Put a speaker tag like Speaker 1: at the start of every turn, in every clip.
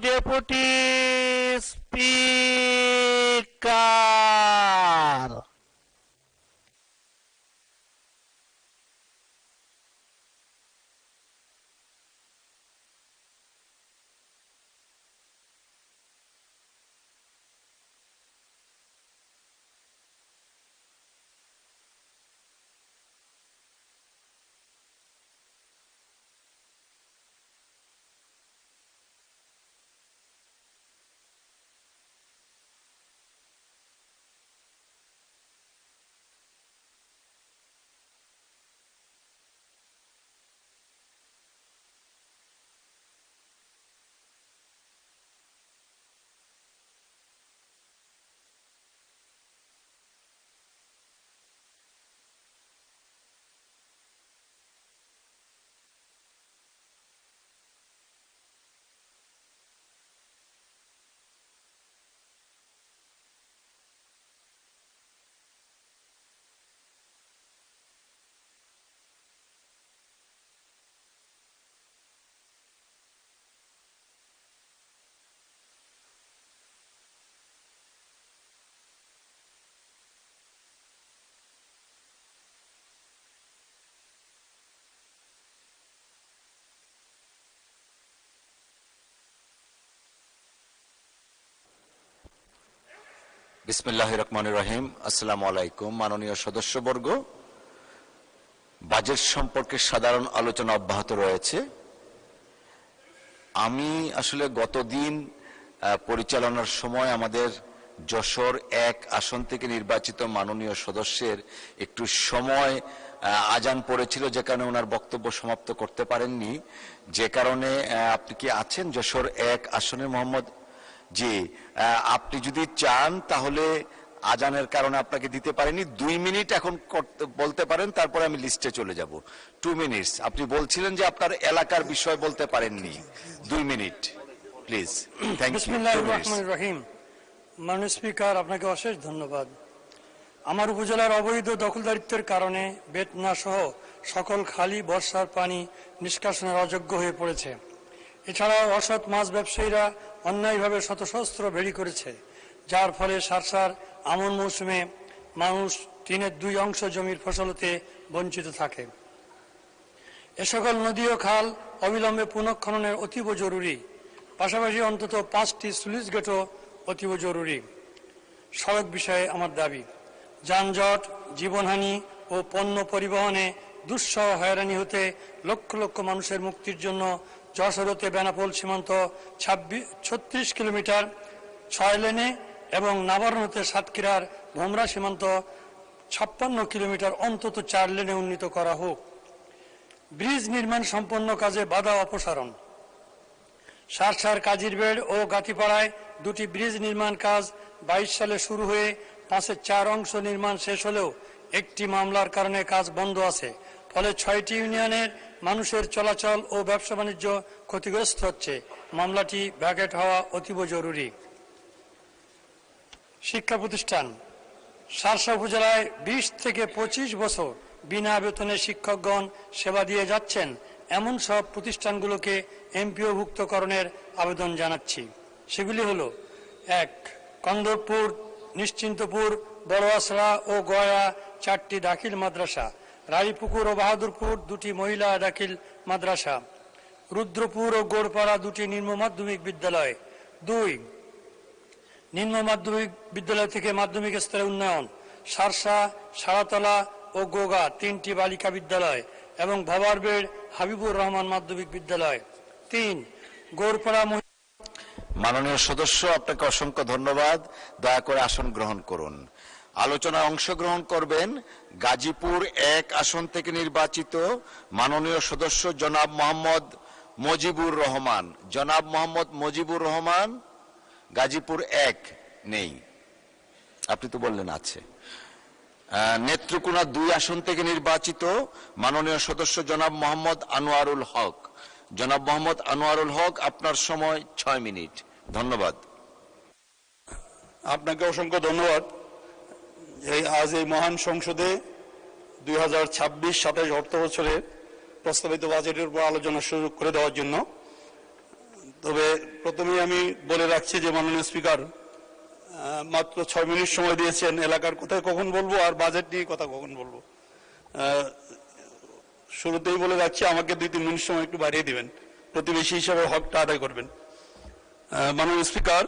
Speaker 1: Deputy speaker.
Speaker 2: বিসমিল্লাহির রহমানির রহিম। আসসালামু আলাইকুম। মাননীয় সদস্যবর্গ, বাজেট সম্পর্কে সাধারণ আলোচনা অব্যাহত রয়েছে। আমি আসলে গতদিন পরিচালনার সময় আমাদের যশোর 1 আসন থেকে নির্বাচিত মাননীয় সদস্যের একটু সময় আজান পড়েছিল, যে কারণে ওনার বক্তব্য সমাপ্ত করতে পারেননি। যে কারণে আপনি কি আছেন যশোর 1 আসনের মোহাম্মদ? জি, আপনি যদি চান তাহলে আজানের কারণে আপনাকে দিতে পারেনি, 2 মিনিট এখন বলতে পারেন, তারপরে আমি লিস্টে চলে যাব। 2 মিনিটস। আপনি বলছিলেন যে আপনার এলাকার বিষয় বলতে পারেননি। 2 মিনিট প্লিজ। Thank you.
Speaker 3: বিসমিল্লাহির রহমানির রহিম। মাননীয় স্পিকার, আপনাকে অশেষ ধন্যবাদ। আমার উপজেলার অবৈধ দখলদারিত্বের কারণে বেতনা সহ সকল খালি বর্ষার পানি নিষ্কাশনের অযোগ্য হয়ে পড়েছে। এছাড়াও অসৎ মাছ ব্যবসায়ীরা অন্যায়ভাবে শতসহস্র ভেড়ি করেছে, যার ফলে সারসার আমন মৌসুমে মানুষ 3/2 অংশ জমির ফসল হতে বঞ্চিত থাকে। এ সকল নদী ও খাল অবিলম্বে পুনঃখননের অতীব জরুরি। পাশাপাশি অন্তত 5টি স্লুইস গেটও অতীব জরুরি। সড়ক বিষয়ে আমার দাবি, যানজট, জীবনহানি ও পণ্য পরিবহনে দুঃসহ হয়রানি হতে লক্ষ লক্ষ মানুষের মুক্তির জন্য যশোর হতে বেনাপোল সীমান্ত 36 কিলোমিটার 6 লেনে এবং নাবারণ হতে সাতক্ষীরার ভোমরা সীমান্ত 56 কিলোমিটার অন্তত 4 লেনে উন্নীত করা হোক। ব্রিজ নির্মাণ সম্পন্ন কাজে বাধা অপসারণ। সারসার কাজিরবেড় ও গাতিপাড়ায় 2টি ব্রিজ নির্মাণ কাজ 22 সালে শুরু হয়ে 5-এর 4 অংশ নির্মাণ শেষ হলেও একটি মামলার কারণে কাজ বন্ধ আছে। ফলে 6টি ইউনিয়নের মানুষের চলাচল ও ব্যবসা বাণিজ্য ক্ষতিগ্রস্ত হচ্ছে। মামলাটি ভ্যাকেট হওয়া অতীব জরুরি। শিক্ষা প্রতিষ্ঠান। সারসা উপজেলায় 20 থেকে 25 বছর বিনা বেতনে শিক্ষকগণ সেবা দিয়ে যাচ্ছেন, এমন সব প্রতিষ্ঠানগুলোকে এমপিওভুক্তকরণের আবেদন জানাচ্ছি। সেগুলি হলো: 1, কন্দরপুর, নিশ্চিন্তপুর, বড় আসরা ও গয়া 4টি দাখিল মাদ্রাসা, রায়পুকুর ও বাহাদুরপুর 2টি মহিলা দাখিল মাদ্রাসা, রুদ্রপুর ও গোড়পাড়া 2টি নিম্ন মাধ্যমিক বিদ্যালয়। 2, নিম্ন মাধ্যমিক বিদ্যালয় থেকে মাধ্যমিক স্তরে উন্নয়ন, সারসা, সারাতলা ও গোগা 3টি বালিকা বিদ্যালয় এবং ভবারবেড় হাবিবুর রহমান মাধ্যমিক বিদ্যালয়। 3, গোড়পাড়া।
Speaker 2: মাননীয় সদস্য, আপনাকে অসংখ্য ধন্যবাদ। দয়া করে আসন গ্রহণ করুন। আলোচনায় অংশগ্রহণ করবেন গাজীপুর 1 আসন থেকে নির্বাচিত মাননীয় সদস্য জনাব মোহাম্মদ মজিবুর রহমান। জনাব মোহাম্মদ মজিবুর রহমান। গাজীপুর 1 নেই, আপনি তো বললেন আছে। নেত্রকোনা 2 আসন থেকে নির্বাচিত মাননীয় সদস্য জনাব মোহাম্মদ আনোয়ারুল হক। জনাব মোহাম্মদ আনোয়ারুল হক, আপনার সময় 6 মিনিট। ধন্যবাদ।
Speaker 4: আপনাকে অসংখ্য ধন্যবাদ। আজ এই মহান সংসদে 2026-27 অর্থ বছরের প্রস্তাবিত বাজেটের উপর আলোচনার সুযোগ করে দেওয়ার জন্য। তবে প্রথমেই আমি বলে রাখছি যে মাননীয় স্পিকার মাত্র 6 মিনিট সময় দিয়েছেন, এলাকার কোথায় কখন বলবো আর বাজেট নিয়ে কথা কখন বলবো। শুরুতেই বলে রাখছি, আমাকে 2-3 মিনিট সময় একটু বাড়িয়ে দিবেন, প্রতিবেশী হিসাবে হকটা আদায় করবেন। মাননীয় স্পিকার,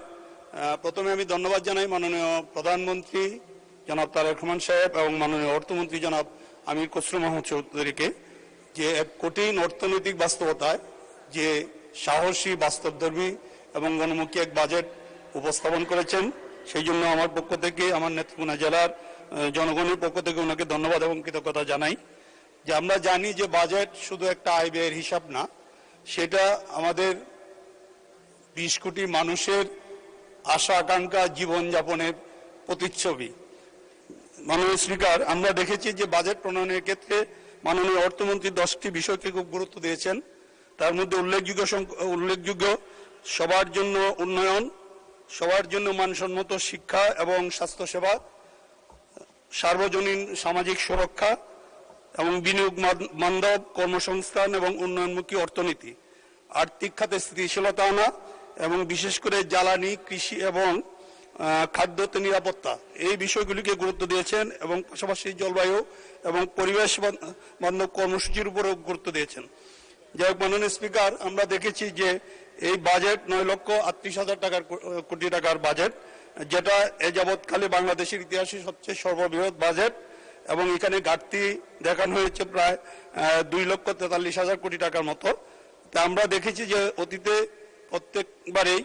Speaker 4: প্রথমে আমি ধন্যবাদ জানাই মাননীয় প্রধানমন্ত্রী জনাব তারেক রহমান সাহেব এবং মাননীয় অর্থমন্ত্রী জনাব আমির খসরু মাহমুদ চৌধুরীকে, যে এক কঠিন অর্থনৈতিক বাস্তবতায় যে সাহসী, বাস্তবধর্মী এবং গণমুখী এক বাজেট উপস্থাপন করেছেন, সেই জন্য আমার পক্ষ থেকে, আমার নেত্রকোনা জেলার জনগণের পক্ষ থেকে ওনাকে ধন্যবাদ এবং কৃতজ্ঞতা জানাই। যে আমরা জানি যে বাজেট শুধু একটা আয় ব্যয়ের হিসাব না, সেটা আমাদের 20 কোটি মানুষের আশা আকাঙ্ক্ষা, জীবনযাপনের প্রতিচ্ছবি। মাননীয় স্পিকার, আমরা দেখেছি যে বাজেট প্রণয়নের ক্ষেত্রে মাননীয় অর্থমন্ত্রী 10টি বিষয়কে খুব গুরুত্ব দিয়েছেন। তার মধ্যে উল্লেখযোগ্য সবার জন্য উন্নয়ন, সবার জন্য মানসম্মত শিক্ষা এবং স্বাস্থ্যসেবা, সার্বজনীন সামাজিক সুরক্ষা এবং বিনিয়োগ বান্ধব কর্মসংস্থান এবং উন্নয়নমুখী অর্থনীতি, আর্থিক খাতে স্থিতিশীলতা আনা এবং বিশেষ করে জ্বালানি, কৃষি এবং খাদ্য নিরাপত্তা, এই বিষয়গুলিকে গুরুত্ব দিয়েছেন এবং পাশাপাশি জলবায়ু এবং পরিবেশ বান্ধব কর্মসূচির উপরেও গুরুত্ব দিয়েছেন। যাই হোক, মাননীয় স্পিকার, আমরা দেখেছি যে এই বাজেট 9,38,000 কোটি টাকার বাজেট, যেটা এ যাবৎকালে বাংলাদেশের ইতিহাসে সবচেয়ে সর্ববৃহৎ বাজেট, এবং এখানে ঘাটতি দেখানো হয়েছে প্রায় 2,43,000 কোটি টাকার মতো। তা আমরা দেখেছি যে অতীতে প্রত্যেকবারেই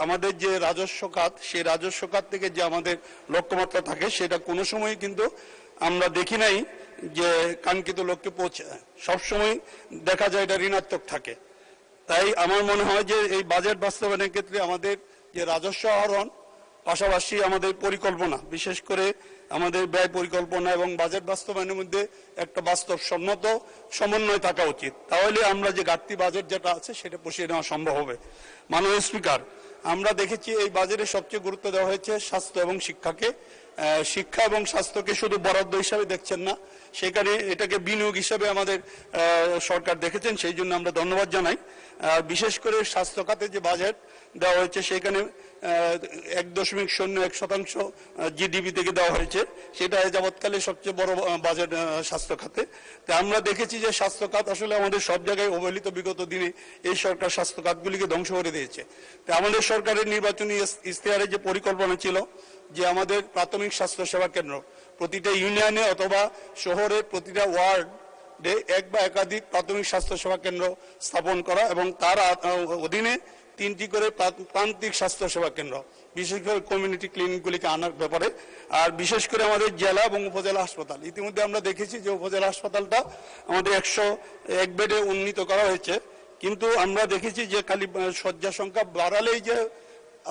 Speaker 4: আমাদের যে রাজস্ব খাত, সেই রাজস্ব খাত থেকে যে আমাদের লক্ষ্যমাত্রা থাকে, সেটা কোনো সময় কিন্তু আমরা দেখি নাই যে কাঙ্ক্ষিত লক্ষ্যে পৌঁছায়। সবসময় দেখা যায় এটা ঋণাত্মক থাকে। তাই আমার মনে হয় যে এই বাজেট বাস্তবায়নের ক্ষেত্রে আমাদের যে রাজস্ব আহরণ, পাশাপাশি আমাদের পরিকল্পনা, বিশেষ করে আমাদের ব্যয় পরিকল্পনা এবং বাজেট বাস্তবায়নের মধ্যে একটা বাস্তবসম্মত সমন্বয় থাকা উচিত। তাহলে আমরা যে ঘাটতি বাজেট যেটা আছে সেটা পুষিয়ে নেওয়া সম্ভব হবে। মাননীয় স্পিকার, আমরা দেখেছি এই বাজেটে সবচেয়ে গুরুত্ব দেওয়া হয়েছে স্বাস্থ্য এবং শিক্ষাকে। শিক্ষা এবং স্বাস্থ্যকে শুধু বরাদ্দ হিসাবে দেখছেন না, সেখানে এটাকে বিনিয়োগ হিসাবে আমাদের সরকার দেখেছেন, সেই জন্য আমরা ধন্যবাদ জানাই। বিশেষ করে স্বাস্থ্য খাতে যে বাজেট দেওয়া হয়েছে, সেখানে 1.01% জিডিপি থেকে দেওয়া হয়েছে, সেটা যাবৎকালে সবচেয়ে বড় বাজেট স্বাস্থ্য খাতে। তা আমরা দেখেছি যে স্বাস্থ্য খাত আসলে আমাদের সব জায়গায় অবহেলিত। বিগত দিনে এই সরকার স্বাস্থ্য খাতগুলিকে ধ্বংস করে দিয়েছে। তা আমাদের সরকারের নির্বাচনী ইশতেহারে যে পরিকল্পনা ছিল যে আমাদের প্রাথমিক স্বাস্থ্য সেবা কেন্দ্র প্রতিটা ইউনিয়নে অথবা শহরের প্রতিটা ওয়ার্ডে এক বা একাধিক প্রাথমিক স্বাস্থ্য সেবা কেন্দ্র স্থাপন করা এবং তার অধীনে 3টি করে প্রান্তিক স্বাস্থ্য সেবা কেন্দ্র, বিশেষ করে কমিউনিটি ক্লিনিকগুলিকে আনার ব্যাপারে। আর বিশেষ করে আমাদের জেলা এবং উপজেলা হাসপাতাল, ইতিমধ্যে আমরা দেখেছি যে উপজেলা হাসপাতালটা আমাদের 101 বেডে উন্নীত করা হয়েছে, কিন্তু আমরা দেখেছি যে খালি শয্যা সংখ্যা বাড়ালেই যে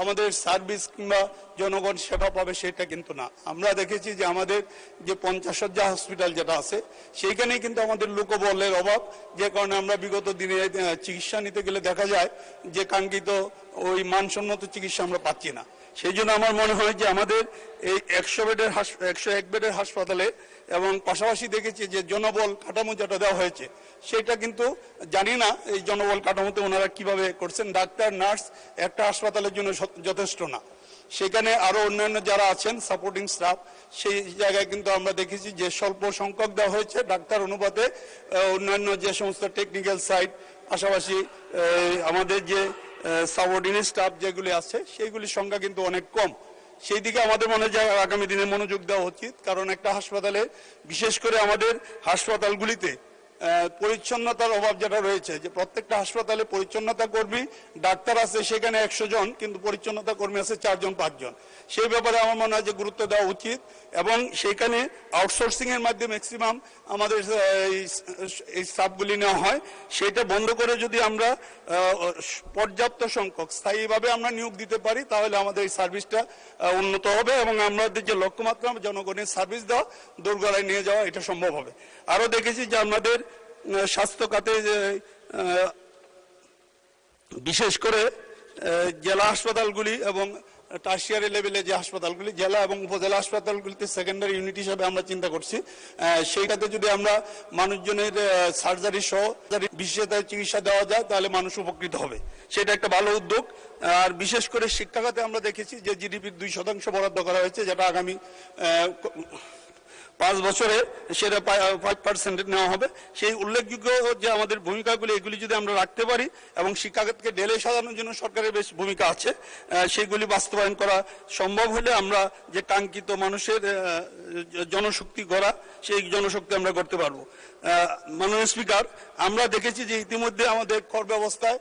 Speaker 4: আমাদের সার্ভিস কিংবা জনগণ সেবা পাবে সেটা কিন্তু না। আমরা দেখেছি যে আমাদের যে 50 শয্যা হসপিটাল যেটা আছে, সেইখানেই কিন্তু আমাদের লোকবলের অভাব, যে কারণে আমরা বিগত দিনে চিকিৎসা নিতে গেলে দেখা যায় যে কাঙ্ক্ষিত ওই মানসম্মত চিকিৎসা আমরা পাচ্ছি না। সেই জন্য আমার মনে হয় যে আমাদের এই 101 বেডের হাসপাতালে এবং পাশাপাশি দেখেছি যে জনবল কাঠামো যেটা দেওয়া হয়েছে, সেটা কিন্তু জানি না এই জনবল কাঠামোতে ওনারা কিভাবে করছেন। ডাক্তার, নার্স একটা হাসপাতালের জন্য যথেষ্ট না, সেখানে আরো অন্যান্য যারা আছেন সাপোর্টিং স্টাফ, সেই জায়গায় কিন্তু আমরা দেখেছি যে স্বল্প সংখ্যক দেওয়া হয়েছে ডাক্তার অনুপাতে অন্যান্য যে সমস্ত টেকনিক্যাল সাইড, পাশাপাশি আমাদের যে সাবঅর্ডিনেট স্টাফ যেগুলি আছে সেইগুলির সংখ্যা কিন্তু অনেক কম। সেই দিকে আমাদের মনে হয় আগামী দিনে মনোযোগ দেওয়া উচিত, কারণ একটা হাসপাতালে, বিশেষ করে আমাদের হাসপাতালগুলিতে পরিচ্ছন্নতার অভাব যেটা রয়েছে, যে প্রত্যেকটা হাসপাতালে পরিচ্ছন্নতা কর্মী ডাক্তার আছে সেখানে 100 জন, কিন্তু পরিচ্ছন্নতা কর্মী আছে 4 জন 5 জন। সেই ব্যাপারে আমার মনে হয় যে গুরুত্ব দেওয়া উচিত এবং সেইখানে আউটসোর্সিং এর মাধ্যমে ম্যাক্সিমাম আমাদের এই স্টাফগুলি নেওয়া হয়, সেটা বন্ধ করে যদি আমরা পর্যাপ্ত সংখ্যক স্থায়ীভাবে আমরা নিয়োগ দিতে পারি, তাহলে আমাদের এই সার্ভিসটা উন্নত হবে এবং আমাদের যে লক্ষ্যমাত্রা জনগণের সার্ভিস দেওয়া, দোরগোড়ায় নিয়ে যাওয়া, এটা সম্ভব হবে। আরো দেখেছি যে আমাদের স্বাস্থ্য খাতে বিশেষ করে জেলা হাসপাতালগুলি এবং টার্সিয়ারি লেভেলে যে হাসপাতালগুলি, জেলা এবং উপজেলা হাসপাতালগুলিতে সেকেন্ডারি ইউনিট হিসেবে আমরা চিন্তা করছি। সেইটাতে যদি আমরা মানুষজনের সার্জারি সহ বিশেষায়িত চিকিৎসা দেওয়া যায় তাহলে মানুষ উপকৃত হবে, সেটা একটা ভালো উদ্যোগ। আর বিশেষ করে শিক্ষা খাতে আমরা দেখেছি যে জিডিপির 2% বরাদ্দ করা হয়েছে, যেটা আগামী 5 বছরে সেটা 5% নেওয়া হবে। সেই উল্লেখযোগ্য যে আমাদের ভূমিকাগুলি, এগুলি যদি আমরা রাখতে পারি এবং শিক্ষাখাতকে ঢেলে সাজানোর জন্য সরকারের বেশ ভূমিকা আছে, সেগুলি বাস্তবায়ন করা সম্ভব হলে আমরা যে কাঙ্ক্ষিত মানুষের জনশক্তি গড়া, সেই জনশক্তি আমরা করতে পারবো। মাননীয় স্পিকার, আমরা দেখেছি যে ইতিমধ্যে আমাদের কর ব্যবস্থায়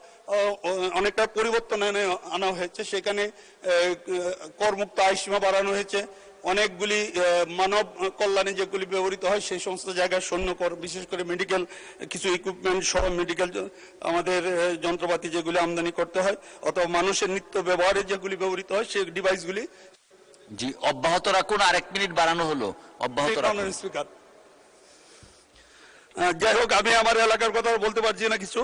Speaker 4: অনেকটা পরিবর্তন আনা হয়েছে। সেখানে করমুক্ত আয়সীমা বাড়ানো হয়েছে। অনেকগুলি মানব কল্যাণে যেগুলি ব্যবহৃত হয় সেই সমস্ত জায়গায় শূন্য কর, বিশেষ করে মেডিকেল কিছু ইকুইপমেন্ট সহ মেডিকেল আমাদের যন্ত্রপাতি যেগুলি আমদানি করতে হয় অথবা মানুষের নিত্য ব্যবহারে যেগুলি ব্যবহৃত হয় সেই ডিভাইসগুলি।
Speaker 2: জি, অব্যাহত রাখুন, আর 1 মিনিট বাড়ানো হলো, অব্যাহত রাখুন।
Speaker 4: স্পিকার, যাই হোক, আমি আমার এলাকার কথা বলতে পারছি না কিছু।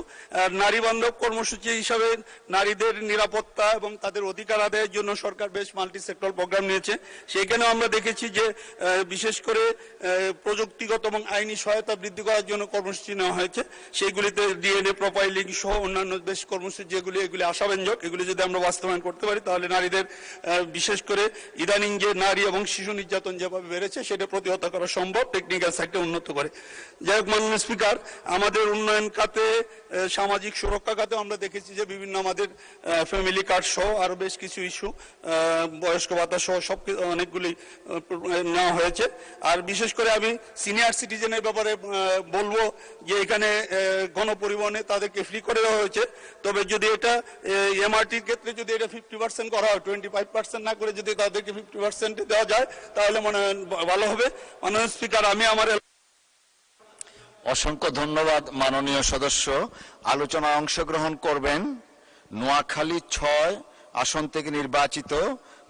Speaker 4: নারী বান্ধব কর্মসূচি হিসাবে নারীদের নিরাপত্তা এবং তাদের অধিকার আদায়ের জন্য সরকার বেশ মাল্টি সেক্টর প্রোগ্রাম নিয়েছে। সেখানেও আমরা দেখেছি যে বিশেষ করে প্রযুক্তিগত এবং আইনি সহায়তা বৃদ্ধি করার জন্য কর্মসূচি নেওয়া হয়েছে। সেইগুলিতে ডিএনএ প্রোফাইলিং সহ অন্যান্য বেশ কর্মসূচি যেগুলি, এগুলি আশাব্যঞ্জক। এগুলি যদি আমরা বাস্তবায়ন করতে পারি তাহলে নারীদের বিশেষ করে ইদানিং যে নারী এবং শিশু নির্যাতন যেভাবে বেড়েছে সেটা প্রতিহত করা সম্ভব, টেকনিক্যাল সাইডে উন্নত করে। যাই হোক মাননীয় স্পিকার, আমাদের উন্নয়ন খাতে, সামাজিক সুরক্ষা খাতে আমরা দেখেছি যে বিভিন্ন আমাদের ফ্যামিলি কার্ড সহ আরো বেশ কিছু ইস্যু, বয়স্ক ভাতা সহ সব অনেকগুলি নেওয়া হয়েছে। আর বিশেষ করে আমি সিনিয়র সিটিজেনের ব্যাপারে বলবো যে এখানে গণপরিবহনে তাদেরকে ফ্রি করে দেওয়া হয়েছে। তবে যদি এটা এমআরটির ক্ষেত্রে যদি এটা 50% করা হয়, 25% না করে যদি তাদেরকে 50% দেওয়া যায় তাহলে মনে হয় ভালো হবে। মাননীয় স্পিকার, আমি আমার
Speaker 2: অসংখ্য ধন্যবাদ মাননীয় সদস্য। আলোচনায় অংশগ্রহণ করবেন নোয়াখালী 6 আসন থেকে নির্বাচিত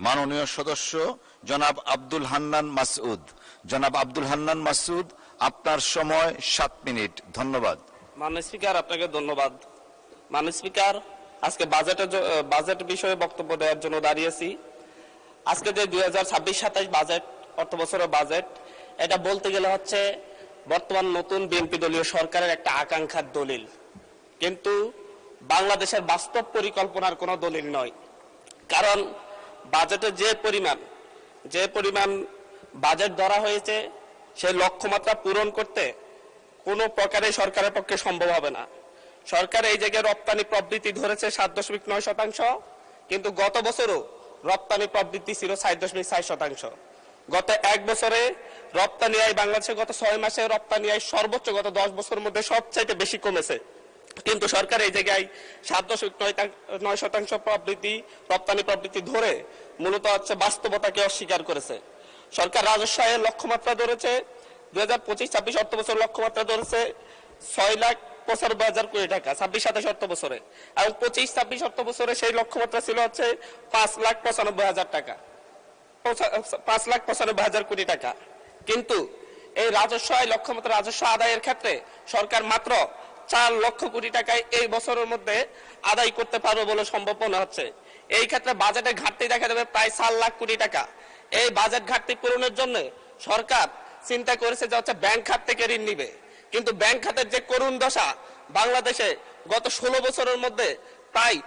Speaker 2: মাননীয় সদস্য জনাব আব্দুল হান্নান মাসউদ। জনাব আব্দুল হান্নান মাসউদ, আপনার সময় 7 মিনিট। ধন্যবাদ।
Speaker 1: মাননীয় স্পিকার, আপনাকে ধন্যবাদ। মাননীয় স্পিকার, আজকে বাজেট বিষয়ে বক্তব্য দেওয়ার জন্য দাঁড়িয়েছি। আজকে যে 2026-27 বাজেট, অর্থ বছরের বাজেট, এটা বলতে গেলে হচ্ছে বর্তমান নতুন বিএনপি দলীয় সরকারের একটা আকাঙ্ক্ষার দলিল, কিন্তু বাংলাদেশের বাস্তব পরিকল্পনার কোনো দলিল নয়। কারণ বাজেটে যে পরিমাণ বাজেট ধরা হয়েছে সেই লক্ষ্যমাত্রা পূরণ করতে কোনো প্রকারে সরকারের পক্ষে সম্ভব হবে না। সরকার এই জায়গায় রপ্তানি প্রবৃদ্ধি ধরেছে 7.9%, কিন্তু গত বছরও রপ্তানি প্রবৃদ্ধি ছিল 4.4%। গত 1 বছরে রপ্তানি আয় বাংলাদেশে গত 6 মাসে রপ্তানি আয় সর্বোচ্চ গত 10 বছরের মধ্যে সবচাইতে বেশি কমেছে, কিন্তু সরকার এই জায়গায় 7.9% প্রবৃদ্ধি, রপ্তানি প্রবৃদ্ধি ধরে মূলত হচ্ছে বাস্তবতাকে অস্বীকার করেছে। সরকার রাজস্ব আয়ের লক্ষ্যমাত্রা ধরেছে 2025-26 অর্থ বছর লক্ষ্যমাত্রা ধরেছে 6,95,000 কোটি টাকা 26-27 অর্থ বছরে, এবং 25-26 অর্থ বছরে সেই লক্ষ্যমাত্রা ছিল হচ্ছে 5,95,000 টাকা, 5,95,000 কোটি টাকা। কিন্তু এই রাজস্ব আয় লক্ষ্যমাত্রা রাজস্ব আদায়ের ক্ষেত্রে সরকার মাত্র 4 লক্ষ কোটি টাকায় এই বছরের মধ্যে আদায় করতে পারবে বলে সম্ভব মনে হচ্ছে। এই ক্ষেত্রে বাজেটে ঘাটতি দেখা যাবে প্রায় 4 লাখ কোটি টাকা। এই বাজেট ঘাটতি পূরণের জন্য সরকার চিন্তা করেছে যে হচ্ছে ব্যাংক খাত থেকে ঋণ নিবে, কিন্তু ব্যাংক খাতের যে করুণ দশা, বাংলাদেশে গত 16 বছরের মধ্যে প্রায়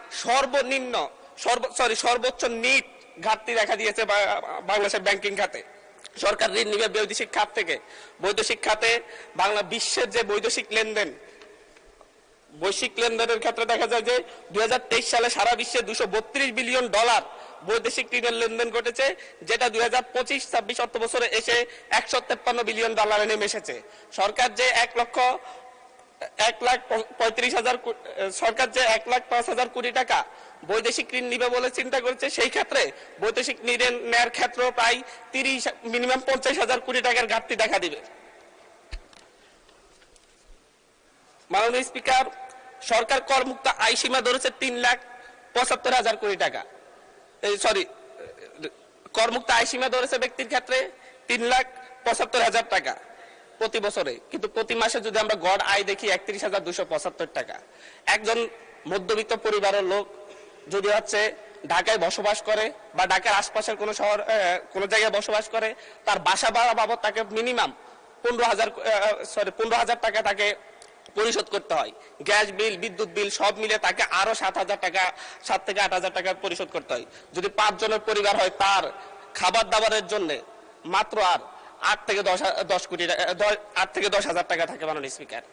Speaker 1: সর্বোচ্চ নিট ঘাটতি দেখা দিয়েছে বাংলাদেশের ব্যাংকিং খাতে। সরকার ঋণ নিবে বৈদেশিক খাত থেকে। বৈদেশিক খাতে বাংলা বিশ্বের যে বৈদেশিক লেনদেনের ক্ষেত্রে দেখা যায় যে 2023 সালে সারা বিশ্বে $232 বিলিয়ন বৈদেশিক ঋণের লেনদেন ঘটেছে, যেটা 2025-26 অর্থ বছরে এসে $153 বিলিয়ন নেমে এসেছে। সরকার যে 1,35,000 কোটি টাকা বৈদেশিক ঋণ নিবে বলে চিন্তা করেছে, সেই ক্ষেত্রে বৈদেশিক ঋণ নেয়ার ক্ষেত্রে প্রায় মিনিমাম 50,000 কোটি টাকার ঘাটতি দেখা দিবে। মাননীয় স্পিকার, সরকার করমুক্ত আয় সীমা ধরেছে 3,75,000 কোটি টাকা। করমুক্ত আয় সীমা ধরেছে ব্যক্তির ক্ষেত্রে 3,75,000 টাকা প্রতি বছরে, কিন্তু প্রতি মাসে যদি আমরা গড় আয় দেখি 31,275 টাকা। একজন মধ্যবিত্ত পরিবারের লোক যদি হচ্ছে ঢাকায় বসবাস করে বা ঢাকার আশপাশের কোনো শহর কোনো জায়গায় বসবাস করে, তার বাসা ভাড়া বাবদ তাকে মিনিমাম 15,000 টাকা তাকে পরিশোধ করতে হয়। গ্যাস বিল, বিদ্যুৎ বিল সব মিলে তাকে আরো 7,000 টাকা, 7 থেকে 8,000 টাকা পরিশোধ করতে হয়। যদি 5 জনের পরিবার হয়, তার খাবার দাবারের জন্য মাত্র আর 8 থেকে 10,000 টাকা থাকে মাননীয় স্পিকার।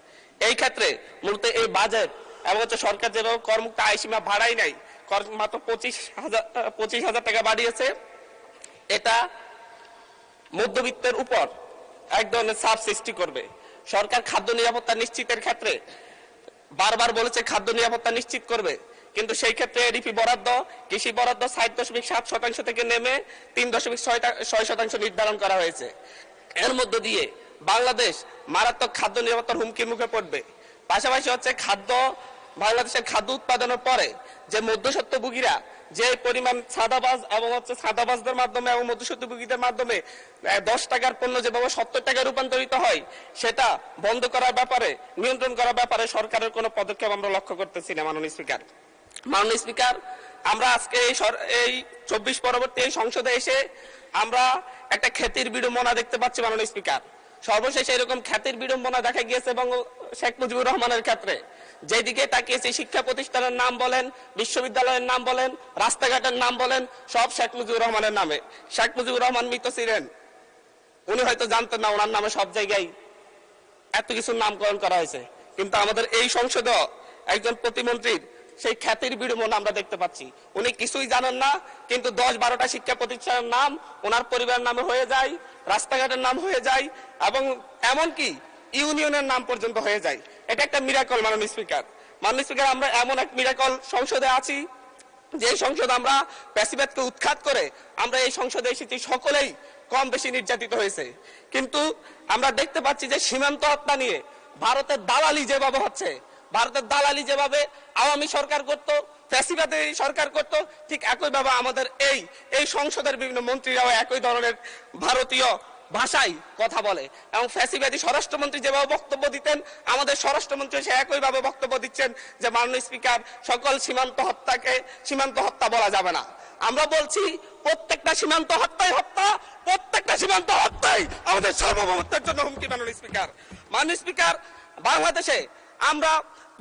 Speaker 1: এই ক্ষেত্রে মূলত এই বাজেট এবং হচ্ছে সরকার যেভাবে করমুক্ত আয় সীমা বাড়াই নাই, মাত্র 25,000 টাকা বাড়িয়েছে, এটা মধ্যবিত্তের উপর এক ধরনের চাপ সৃষ্টি করবে। সরকার খাদ্য নিরাপত্তা নিশ্চিতের ক্ষেত্রে বারবার বলেছে খাদ্য নিরাপত্তা নিশ্চিত করবে, কিন্তু সেই ক্ষেত্রে এডিপি বরাদ্দ, কৃষি বরাদ্দ 7.7% থেকে নেমে 3.6% নির্ধারণ করা হয়েছে। এর মধ্য দিয়ে বাংলাদেশ মারাত্মক খাদ্য নিরাপত্তার হুমকির মুখে পড়বে। পাশাপাশি হচ্ছে বাংলাদেশের খাদ্য উৎপাদনের পরে যে মধ্যস্বত্বভোগীরা যে পরিমাণ সাদাবাজ এবং হচ্ছে সাদাবাজদের মাধ্যমে এবং মধ্যস্বত্বভোগীদের মাধ্যমে 10 টাকার পণ্য যেভাবে 70 টাকায় রূপান্তরিত হয়, সেটা বন্ধ করার ব্যাপারে, নিয়ন্ত্রণ করার ব্যাপারে সরকারের কোনো পদক্ষেপ আমরা লক্ষ্য করতেছি না মাননীয় স্পিকার। মাননীয় স্পিকার, আমরা আজকে এই 24 পরবর্তী এই সংসদে এসে আমরা একটা খ্যাতির বিড়ম্বনা দেখতে পাচ্ছি মাননীয় স্পিকার। সর্বশেষ এরকম খ্যাতির বিড়ম্বনা দেখা গিয়েছে এবং শেখ মুজিবুর রহমানের ক্ষেত্রে যেদিকে তাকিয়েছে, শিক্ষা প্রতিষ্ঠানের নাম বলেন, বিশ্ববিদ্যালয়ের নাম বলেন, রাস্তাঘাটের নাম বলেন, সব শেখ মুজিবুর রহমানের নামে। শেখ মুজিবুর রহমান মৃত ছিলেন, উনি হয়তো জানতেন না ওনার নামে সব জায়গায় এত কিছুর নামকরণ করা হয়েছে, কিন্তু আমাদের এই সংসদে একজন প্রতিমন্ত্রীর সেই খ্যাতির বিড়ম্বনা আমরা দেখতে পাচ্ছি। উনি কিছুই জানেন না, কিন্তু 10-12টা শিক্ষা প্রতিষ্ঠানের নাম ওনার পরিবারের নামে হয়ে যায়, রাস্তাঘাটের নাম হয়ে যায় এবং এমনকি ইউনিয়নের নাম পর্যন্ত হয়ে যায়। এটা একটা মিরাকল মাননীয় স্পিকার। মাননীয় স্পিকার, আমরা এমন এক মিরাকল সংসদে আছি যে সংসদ আমরা প্যাসিবাদকে উৎখাত করে আমরা এই সংসদে এসেছি, সকলেই কম বেশি নির্যাতিত হয়েছে, কিন্তু আমরা দেখতে পাচ্ছি যে সীমান্ত হত্যা নিয়ে ভারতের দালালি যেভাবে হচ্ছে, ভারতের দালালি যেভাবে আওয়ামী সরকার করত, ফ্যাসিবাদী সরকার করত, ঠিক একইভাবে আমাদের এই সংসদের বিভিন্ন মন্ত্রীরাও একই ধরনের ভারতীয় ভাষায় কথা বলে এবং ফ্যাসিবাদী স্বরাষ্ট্রমন্ত্রী যেভাবে বক্তব্য দিতেন, আমাদের স্বরাষ্ট্রমন্ত্রী সে একইভাবে বক্তব্য দিচ্ছেন যে মাননীয় স্পিকার, সকল সীমান্ত হত্যাকে সীমান্ত হত্যা বলা যাবে না। আমরা বলছি প্রত্যেকটা সীমান্ত হত্যাই হত্যা, প্রত্যেকটা সীমান্ত হত্যাই আমাদের সার্বভৌমত্বের জন্য হুমকি। মাননীয় স্পিকার, মাননীয় স্পিকার, বাংলাদেশে আমরা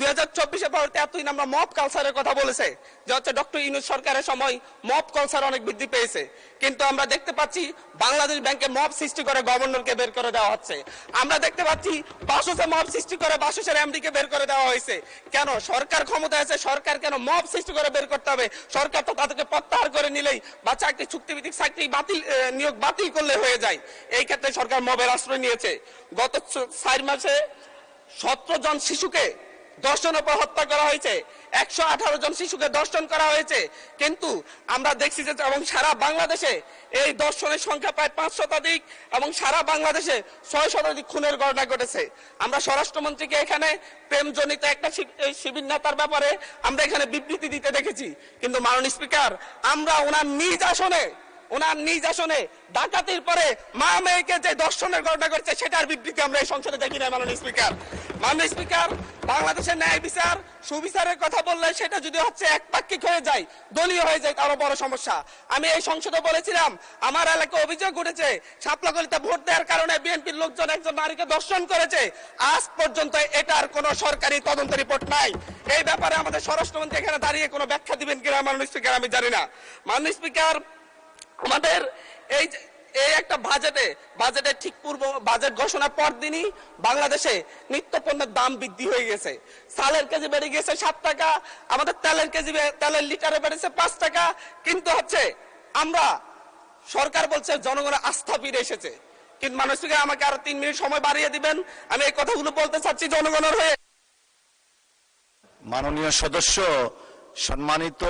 Speaker 1: 2024-এর পরবর্তী এতদিন আমরা মব কালচারের কথা বলেছে যে হচ্ছে ডক্টর ইউনূস সরকারের সময় মব কালচার অনেক বৃদ্ধি পেয়েছে, কিন্তু আমরা দেখতে পাচ্ছি বাংলাদেশ ব্যাংকে মব সৃষ্টি করে গভর্নরকে বের করে দেওয়া হচ্ছে। আমরা দেখতে পাচ্ছি বাসুসে মব সৃষ্টি করে বাসুসের এমডিকে বের করে দেওয়া হয়েছে। কেন? সরকার ক্ষমতায় আছে, সরকার কেন মব সৃষ্টি করে বের করতে হবে? সরকার তো তাদেরকে প্রত্যাহার করে নিলেই বা চাকরি চুক্তিভিত্তিক চাকরি নিয়োগ বাতিল করলে হয়ে যায়। এই ক্ষেত্রে সরকার মবের আশ্রয় নিয়েছে। গত 4 মাসে 17 জন শিশুকে ধর্ষণের পর হত্যা করা হয়েছে, 118 জন শিশুকে ধর্ষণ করা হয়েছে, কিন্তু আমরা দেখছি যে এবং সারা বাংলাদেশে এই ধর্ষণের সংখ্যা প্রায় 5 শতাধিক এবং সারা বাংলাদেশে 6 শতাধিক খুনের ঘটনা ঘটেছে। আমরা স্বরাষ্ট্রমন্ত্রীকে এখানে প্রেমজনিত একটা শিবির নেতার ব্যাপারে আমরা এখানে বিবৃতি দিতে দেখেছি, কিন্তু মাননীয় স্পিকার, আমরা ওনার নিজ আসনে ডাকাতির পরে মা মেয়েকে যে দর্শনের ঘটনা করছে সেটার বিবৃতি আমরা এই সংসদে দেখি না। মাননীয় স্পিকার, মাননীয় স্পিকার, বাংলাদেশের ন্যায় বিচার সুবিচারের কথা বললে সেটা যদি হচ্ছে একপাক্ষিক হয়ে যায়, দলীয় হয়ে যায়, আরো বড় সমস্যা। আমি এই সংসদে বলেছিলাম আমার এলাকায় অভিযোগ উঠেছে সাপলাকলিতে ভোট দেওয়ার কারণে বিএনপির লোকজন একজন নারীকে দর্শন করেছে, আজ পর্যন্ত এটার কোনো সরকারি তদন্ত রিপোর্ট নাই। এই ব্যাপারে আমাদের স্বরাষ্ট্রমন্ত্রী এখানে দাঁড়িয়ে কোনো ব্যাখ্যা দিবেন কিনা মাননীয় স্পিকার আমি জানি না। মাননীয় স্পিকার, আমাদের এই একটা বাজেটে ঠিক পূর্ব বাজেট ঘোষণার পর দিনই বাংলাদেশে নিত্য পণ্যের দাম বৃদ্ধি হয়ে গেছে। চালের কেজি বেড়ে গেছে 7 টাকা, আমাদের তেলের লিটারে বেড়েছে 5 টাকা, কিন্তু হচ্ছে আমরা সরকার বলছে জনগণের আস্থা ফিরে এসেছে। কিন্তু মাননীয় স্পিকার, আমাকে আরো 3 মিনিট সময় বাড়িয়ে দিবেন, আমি এই কথাগুলো বলতে চাচ্ছি জনগণের হয়ে।
Speaker 2: মাননীয় সদস্য, সম্মানিত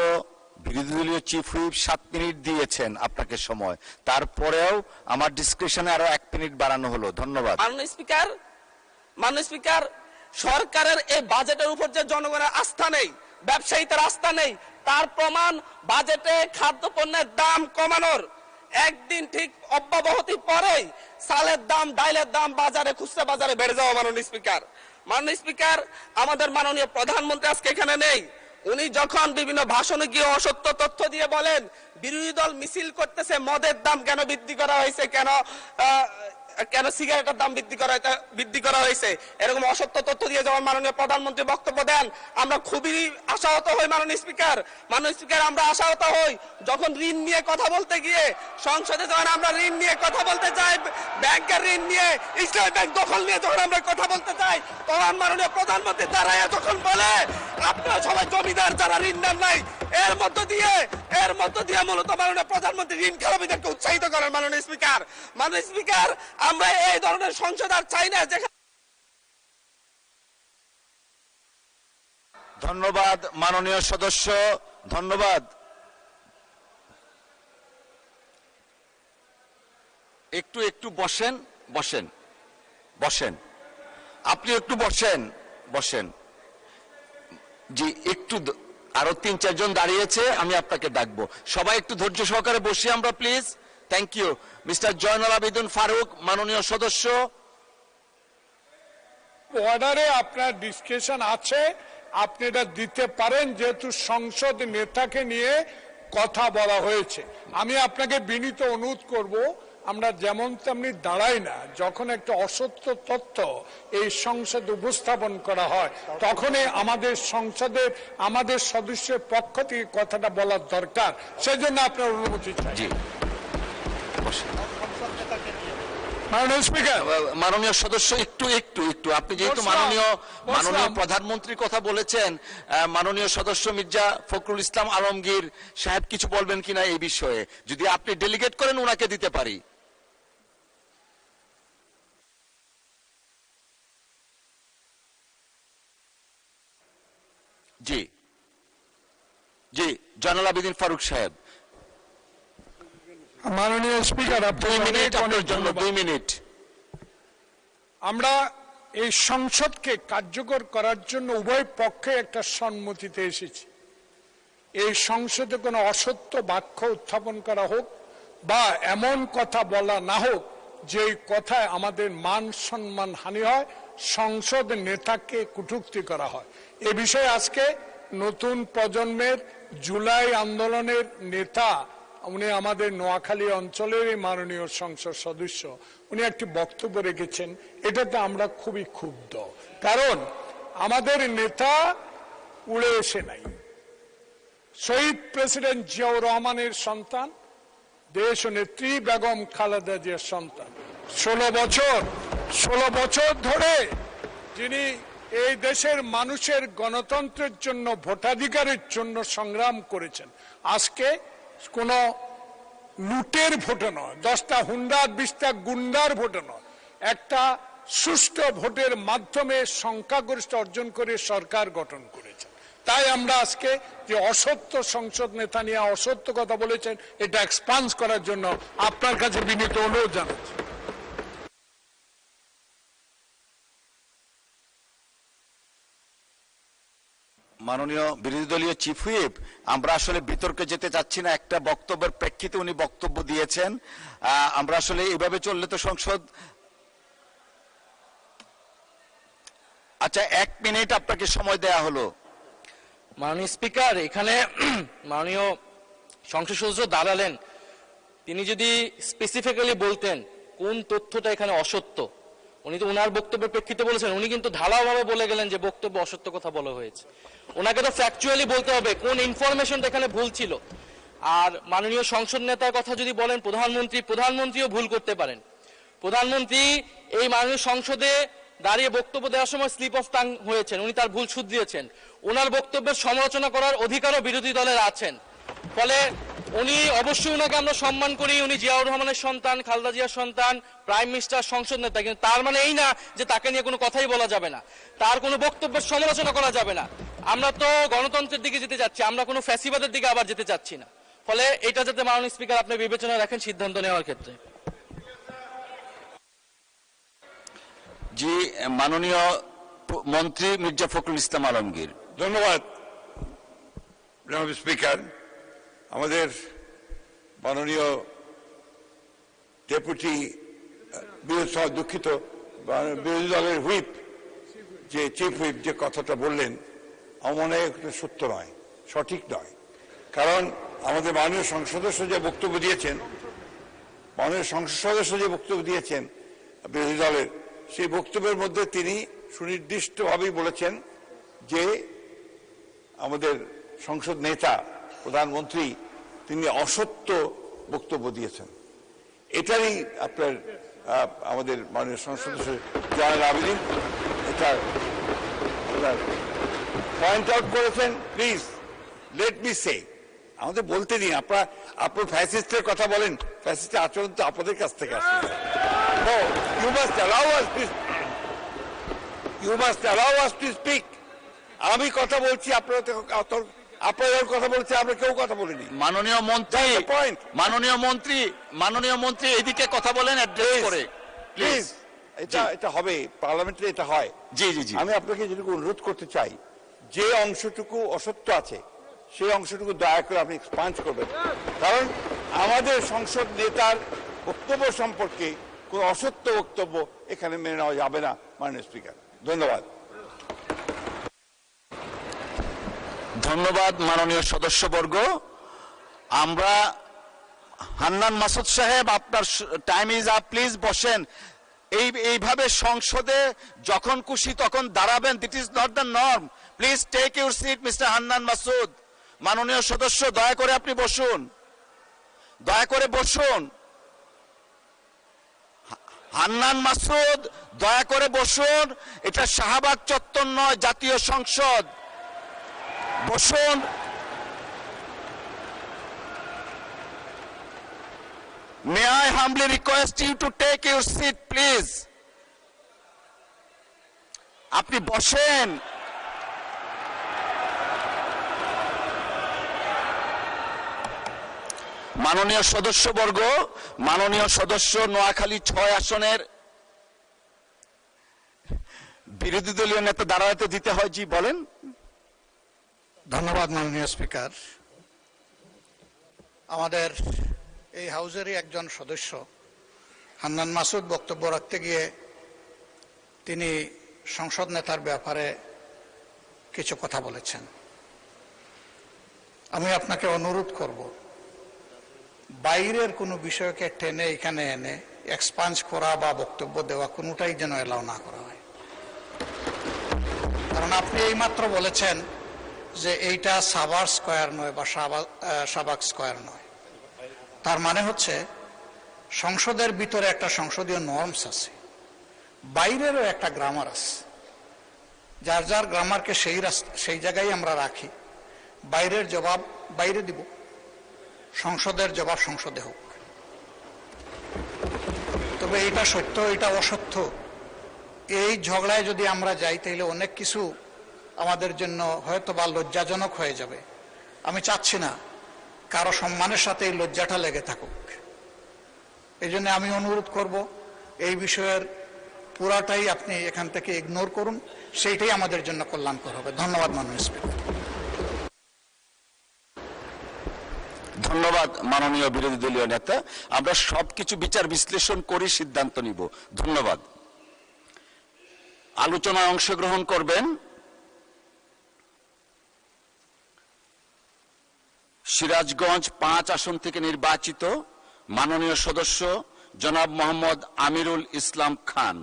Speaker 2: বিরোধী দলীয় চিফ হুইপ 7 মিনিট দিয়েছেন আপনাকে সময়, তারপরেও আমার ডিসক্রিপশনে আরো 1 মিনিট বাড়ানো হলো। ধন্যবাদ।
Speaker 1: মাননীয় স্পিকার, সরকারের এই বাজেটের উপর যে জনগণের আস্থা নেই, ব্যবসায়ীদের আস্থা নেই, তার প্রমাণ বাজেটে খাদ্যপণ্যের দাম কমানোর একদিন ঠিক অব্যাহতি পরেই চালের দাম, ডাইলের দাম বাজারে, খুচরা বাজারে বেড়ে যাওয়া। মাননীয় স্পিকার, আমাদের মাননীয় প্রধানমন্ত্রী আজকে এখানে নেই, উনি যখন বিভিন্ন ভাষণে গিয়ে অসত্য তথ্য দিয়ে বলেন বিরোধী দল মিছিল করতেছে মদের দাম কেন বৃদ্ধি করা হয়েছে, কেন সিগারেটের দাম বৃদ্ধি করা হয়েছে, এরকম অসত্য তথ্য দিয়ে যখন মাননীয় প্রধানমন্ত্রী বক্তব্য দেন আমরা খুবই আশাহত হই। মাননীয় স্পিকার আমরা আশাহত হই যখন ঋণ নিয়ে কথা বলতে গিয়ে সংসদে যখন আমরা ঋণ নিয়ে কথা বলতে চাই, ব্যাংকের ঋণ নিয়ে, ইসলামী ব্যাংক দখল নিয়ে যখন আমরা কথা বলতে চাই, তখন মাননীয় প্রধানমন্ত্রী দাঁড়ায় যখন বলে আপনারা সবাই জমিদার যারা ঋণ নেন নাই, এর মধ্য দিয়ে মূলত মাননীয় প্রধানমন্ত্রী ঋণ খেলাপিদেরকে উৎসাহিত করেন। মাননীয় স্পিকার আমরা এই ধরনের সংসদ আর চাই না যেখানে।
Speaker 2: ধন্যবাদ মাননীয় সদস্য, ধন্যবাদ। একটু বসেন আপনি একটু বসেন। জি একটু, আরো 3-4 জন দাঁড়িয়েছে, আমি আপনাকে ডাকবো। সবাই একটু ধৈর্য সহকারে বসি আমরা please. Thank you. Mister Joynul Abedin Faruk, মাননীয় সদস্য।
Speaker 5: অর্ডারে আপনার ডিসকাশন আছে, আপনি এটা দিতে পারেন, যেহেতু সংসদ নেতাকে নিয়ে কথা বলা হয়েছে। আমি আপনাকে বিনীত অনুরোধ করব, আমরা যেমন তেমনি দাঁড়াই না, যখন একটা অসত্য তথ্য এই সংসদে উপস্থাপন করা হয় তখনই আমাদের সদস্যের পক্ষ থেকে কথাটা বলার দরকার। সেজন্য আপনার অনুমতি চাই। মাননীয় স্পিকার,
Speaker 2: মাননীয় সদস্য একটু আপনি যেহেতু মাননীয় প্রধানমন্ত্রীর কথা বলেছেন, মাননীয় সদস্য মির্জা ফখরুল ইসলাম আলমগীর সাহেব কিছু বলবেন কিনা এই বিষয়ে, যদি আপনি ডেলিগেট করেন ওনাকে দিতে পারি। জি জয়নুল আবেদিন ফারুক সাহেব।
Speaker 5: মাননীয় স্পিকার,
Speaker 2: 2 মিনিট।
Speaker 5: আমরা এই সংসদকে কার্যকর করার জন্য উভয় পক্ষে একটা সম্মতিতে এসেছি। এই সংসদে কোনো অসত্য বাক্য উত্থাপন করা হোক বা এমন কথা বলা না হোক যে কথায় আমাদের মান সম্মান হানি হয়, সংসদ নেতাকে কটূক্তি করা হয়। এ বিষয়ে আজকে নতুন প্রজন্মের জুলাই আন্দোলনের নেতা, উনি আমাদের নোয়াখালী অঞ্চলের মাননীয় সংসদ সদস্য, উনি একটি বক্তব্য রেখেছেন। এটাতে আমরা খুবই ক্ষুব্ধ, কারণ আমাদের নেতা উড়ে এসে নাই। শহীদ প্রেসিডেন্ট জিয়াউর রহমানের সন্তান, দেশ নেত্রী বেগম খালেদা জিয়ার সন্তান। 16 বছর ধরে যিনি এই দেশের মানুষের গণতন্ত্রের জন্য, ভোটাধিকারের জন্য সংগ্রাম করেছেন, আজকে কোন লুটের ভোটে নয়, 10টা হুন্ডার 20টা গুন্ডার ভোটে নয়, একটা সুষ্ঠু ভোটের মাধ্যমে সংখ্যাগরিষ্ঠ অর্জন করে সরকার গঠন করেছে। তাই আমরা আজকে যে অসত্য সংসদ নেতা নিয়ে অসত্য কথা বলেছেন, এটা এক্সপান্স করার জন্য আপনার কাছে বিনীত অনুরোধ জানাচ্ছি।
Speaker 2: মাননীয় বিরোধী দলীয় চিফ হুইপ, আমরা আসলে বিতর্কে যেতে চাচ্ছি না, একটা বক্তব্যের প্রেক্ষিতে উনি বক্তব্য দিয়েছেন। আমরা আসলে এইভাবে চললে তো সংসদ। আচ্ছা 1 মিনিট আপনাকে সময় দেয়া হলো।
Speaker 6: মাননীয় স্পিকার, এখানে মাননীয় সংসদ সদস্য দাঁড়ালেন, তিনি যদি স্পেসিফিক্যালি বলতেন কোন তথ্যটা এখানে অসত্য, উনি তো ওনার বক্তব্যের প্রেক্ষিতে বলেছেন, উনি কিন্তু ঢালাওভাবে বলে গেলেন যে বক্তব্য অসত্য কথা বলা হয়েছে। ওনাকে তো ফ্যাকচুয়ালি বলতে হবে কোন ইনফরমেশনটা এখানে ভুল ছিল। আর মাননীয় সংসদ নেতার কথা যদি বলেন, প্রধানমন্ত্রীও ভুল করতে পারেন। প্রধানমন্ত্রী এই মাননীয় সংসদে দাঁড়িয়ে বক্তব্য দেওয়ার সময় স্লিপ অফ টাং হয়েছেন, উনি তার ভুল শুধরিয়েছেন। ওনার বক্তব্যের সমালোচনা করার অধিকারও বিরোধী দলের আছেন। ফলে উনি অবশ্যই, ওনাকে আমরা সম্মান করি, উনি জিয়াউর রহমানের সন্তান, খালেদা জিয়ার সন্তান, প্রাইম মিনিস্টার, সংসদ নেতা, কিন্তু তার মানে এই না যে তাকে নিয়ে কোনো কথাই বলা যাবে না, তার কোনো বক্তব্যের সমালোচনা করা যাবে না। আমরা তো গণতন্ত্রের দিকে যেতে যাচ্ছি, আমরা কোনো ফ্যাসিবাদের দিকে আবার যেতে চাচ্ছি না। ফলে এটা যাতে মাননীয় স্পিকার আপনি বিবেচনা রাখেন সিদ্ধান্ত নেওয়ার ক্ষেত্রে।
Speaker 2: জি মাননীয় মন্ত্রী মির্জা ফখরুল ইসলাম আলমগীর।
Speaker 7: ধন্যবাদ জনাব স্পিকার। আমাদের মাননীয় ডেপুটি দুঃখিত বিরোধী দলের হুইপ, যে চিফ হুইপ যে কথাটা বললেন, আমার মনে হয় সত্য নয়। সঠিক নয়। কারণ আমাদের মাননীয় সংসদ সদস্য যে বক্তব্য দিয়েছেন, বিরোধী দলের, সেই বক্তব্যের মধ্যে তিনি সুনির্দিষ্টভাবেই বলেছেন যে আমাদের সংসদ নেতা প্রধানমন্ত্রী তিনি অসত্য বক্তব্য দিয়েছেন। এটারই আপনার আমাদের মাননীয় সংসদ সদস্য জয়নাল আবেদীন এটা পয়েন্ট আউট করেছেন। প্লিজ লেট মি সে, আমাদের বলতে দিন। আপনার ফ্যাসিস্টের কথা বলেন, ফ্যাসিস্টের আচরণ তো আপনাদের কাছ থেকে আসছে। You must allow us to speak. আমি কথা বলছি, আপনারা কথা বলছে, আমরা কেউ কথা বলিনি।
Speaker 2: মাননীয় মন্ত্রী এদিকে কথা বলেন, অ্যাড্রেস করে
Speaker 7: প্লিজ। এটা হবে পার্লামেন্টে, এটা হয়।
Speaker 2: জি জি জি।
Speaker 7: আমি আপনাকে যেটুকু অনুরোধ করতে চাই, যে অংশটুকু অসত্য আছে সেই অংশটুকু দয়া করে আপনি এক্সপাঞ্জ করবেন। কারণ আমাদের সংসদ নেতার বক্তব্য সম্পর্কে কোন অসত্য বক্তব্য এখানে মেনে নেওয়া যাবে না মাননীয় স্পিকার। ধন্যবাদ।
Speaker 2: ধন্যবাদ মাননীয় সদস্যবর্গ। আমরা হান্নান মাসুদ সাহেব, আপনার টাইম ইজ আপ, প্লিজ বসেন। এইভাবে সংসদে যখন খুশি তখন দাঁড়াবেন, that is not the norm. Please take your seat mister Hannan Masood. মাননীয় সদস্য দয়া করে আপনি বসুন, দয়া করে বসুন। হান্নান মাসুদ দয়া করে বসুন। এটা শাহবাগ চত্বর নয়, জাতীয় সংসদ। বসুন। May I humbly request you to take your seat, please? আপনি বসেন। মাননীয় সদস্যবর্গ, মাননীয় সদস্য নোয়াখালী 6 আসনের বিরোধী দলীয় নেতা দাঁড়াতে দিতে হয়। জি বলেন।
Speaker 8: ধন্যবাদ মাননীয় স্পিকার। আমাদের এই হাউজেরই একজন সদস্য হান্নান মাসুদ বক্তব্য রাখতে গিয়ে তিনি সংসদ নেতার ব্যাপারে কিছু কথা বলেছেন। আমি আপনাকে অনুরোধ করব, বাইরের কোনো বিষয়কে টেনে এখানে এনে এক্সপাঞ্জ করা বা বক্তব্য দেওয়া কোনোটাই যেন এলাও না করা হয়। কারণ আপনি এইমাত্র বলেছেন যে এইটা সাভার স্কয়ার নয় বা শাহবাগ স্কয়ার নয়। তার মানে হচ্ছে সংসদের ভিতরে একটা সংসদীয় নর্মস আছে, বাইরেরও একটা গ্রামার আছে। যার যার গ্রামারকে সেই জায়গায় আমরা রাখি। বাইরের জবাব বাইরে দিব, সংসদের জবাব সংসদে হোক। তবে এটা সত্য, এটা অসত্য, এই ঝগড়ায় যদি আমরা যাই তাহলে অনেক কিছু আমাদের জন্য হয়তো বা লজ্জাজনক হয়ে যাবে। আমি চাচ্ছি না কারো সম্মানের সাথে এই লজ্জাটা লেগে থাকুক। এই জন্য আমি অনুরোধ করব, এই বিষয়ের পুরাটাই আপনি এখান থেকে ইগনোর করুন, সেইটাই আমাদের জন্য কল্যাণকর হবে। ধন্যবাদ মাননীয় স্পিকার।
Speaker 2: ধন্যবাদ মাননীয় বিরোধী দলীয় নেতা। আমরা সবকিছু বিচার বিশ্লেষণ করে সিদ্ধান্ত নিব। ধন্যবাদ। আলোচনায় অংশগ্রহণ করবেন সিরাজগঞ্জ 5 আসন থেকে নির্বাচিত মাননীয় সদস্য জনাব মোহাম্মদ আমিরুল ইসলাম খান।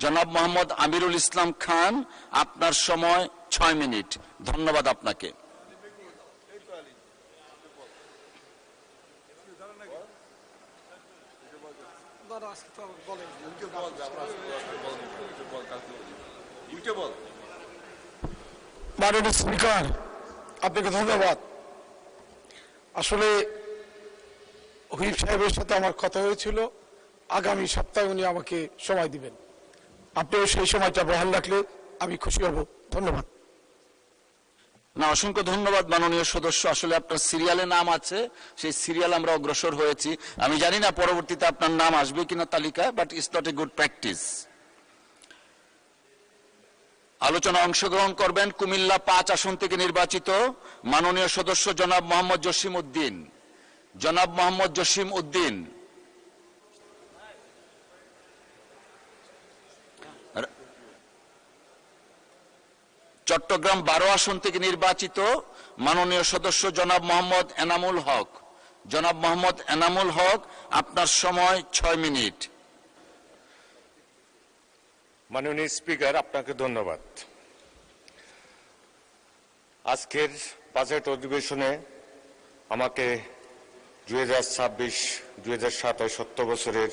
Speaker 2: জনাব মোহাম্মদ আমিরুল ইসলাম খান, আপনার সময় 6 মিনিট। ধন্যবাদ আপনাকে।
Speaker 5: মাননীয় স্পিকার, আপনাকে ধন্যবাদ। আসলে হুইপ সাহেবের সাথে আমার কথা হয়েছিল, আগামী সপ্তাহে উনি আমাকে সময় দিবেন। আপনিও সেই সময়টা বহাল রাখলে আমি খুশি হব। ধন্যবাদ।
Speaker 2: না, অসংখ্য ধন্যবাদ মাননীয় সদস্য। আসলে আপনার সিরিয়ালে নাম আছে, সেই সিরিয়াল আমরা অগ্রসর হয়েছি। আমি জানি না পরবর্তীতে আপনার নাম আসবে কিনা তালিকায়, but it's not a good practice. আলোচনা অংশগ্রহণ করবেন কুমিল্লা 5 আসন থেকে নির্বাচিত মাননীয় সদস্য জনাব মোহাম্মদ জসিম উদ্দিন। জনাব মোহাম্মদ জসিম উদ্দিন। চট্টগ্রাম 12 আসন থেকে নির্বাচিত মাননীয় সদস্য জনাব মোহাম্মদ এনামুল হক। জনাব মোহাম্মদ এনামুল হক, আপনার সময় 6 মিনিট।
Speaker 9: মাননীয় স্পিকার, আপনাকে ধন্যবাদ। আজকের বাজেট অধিবেশনে আমাকে 2026-2027 অর্থ বছরের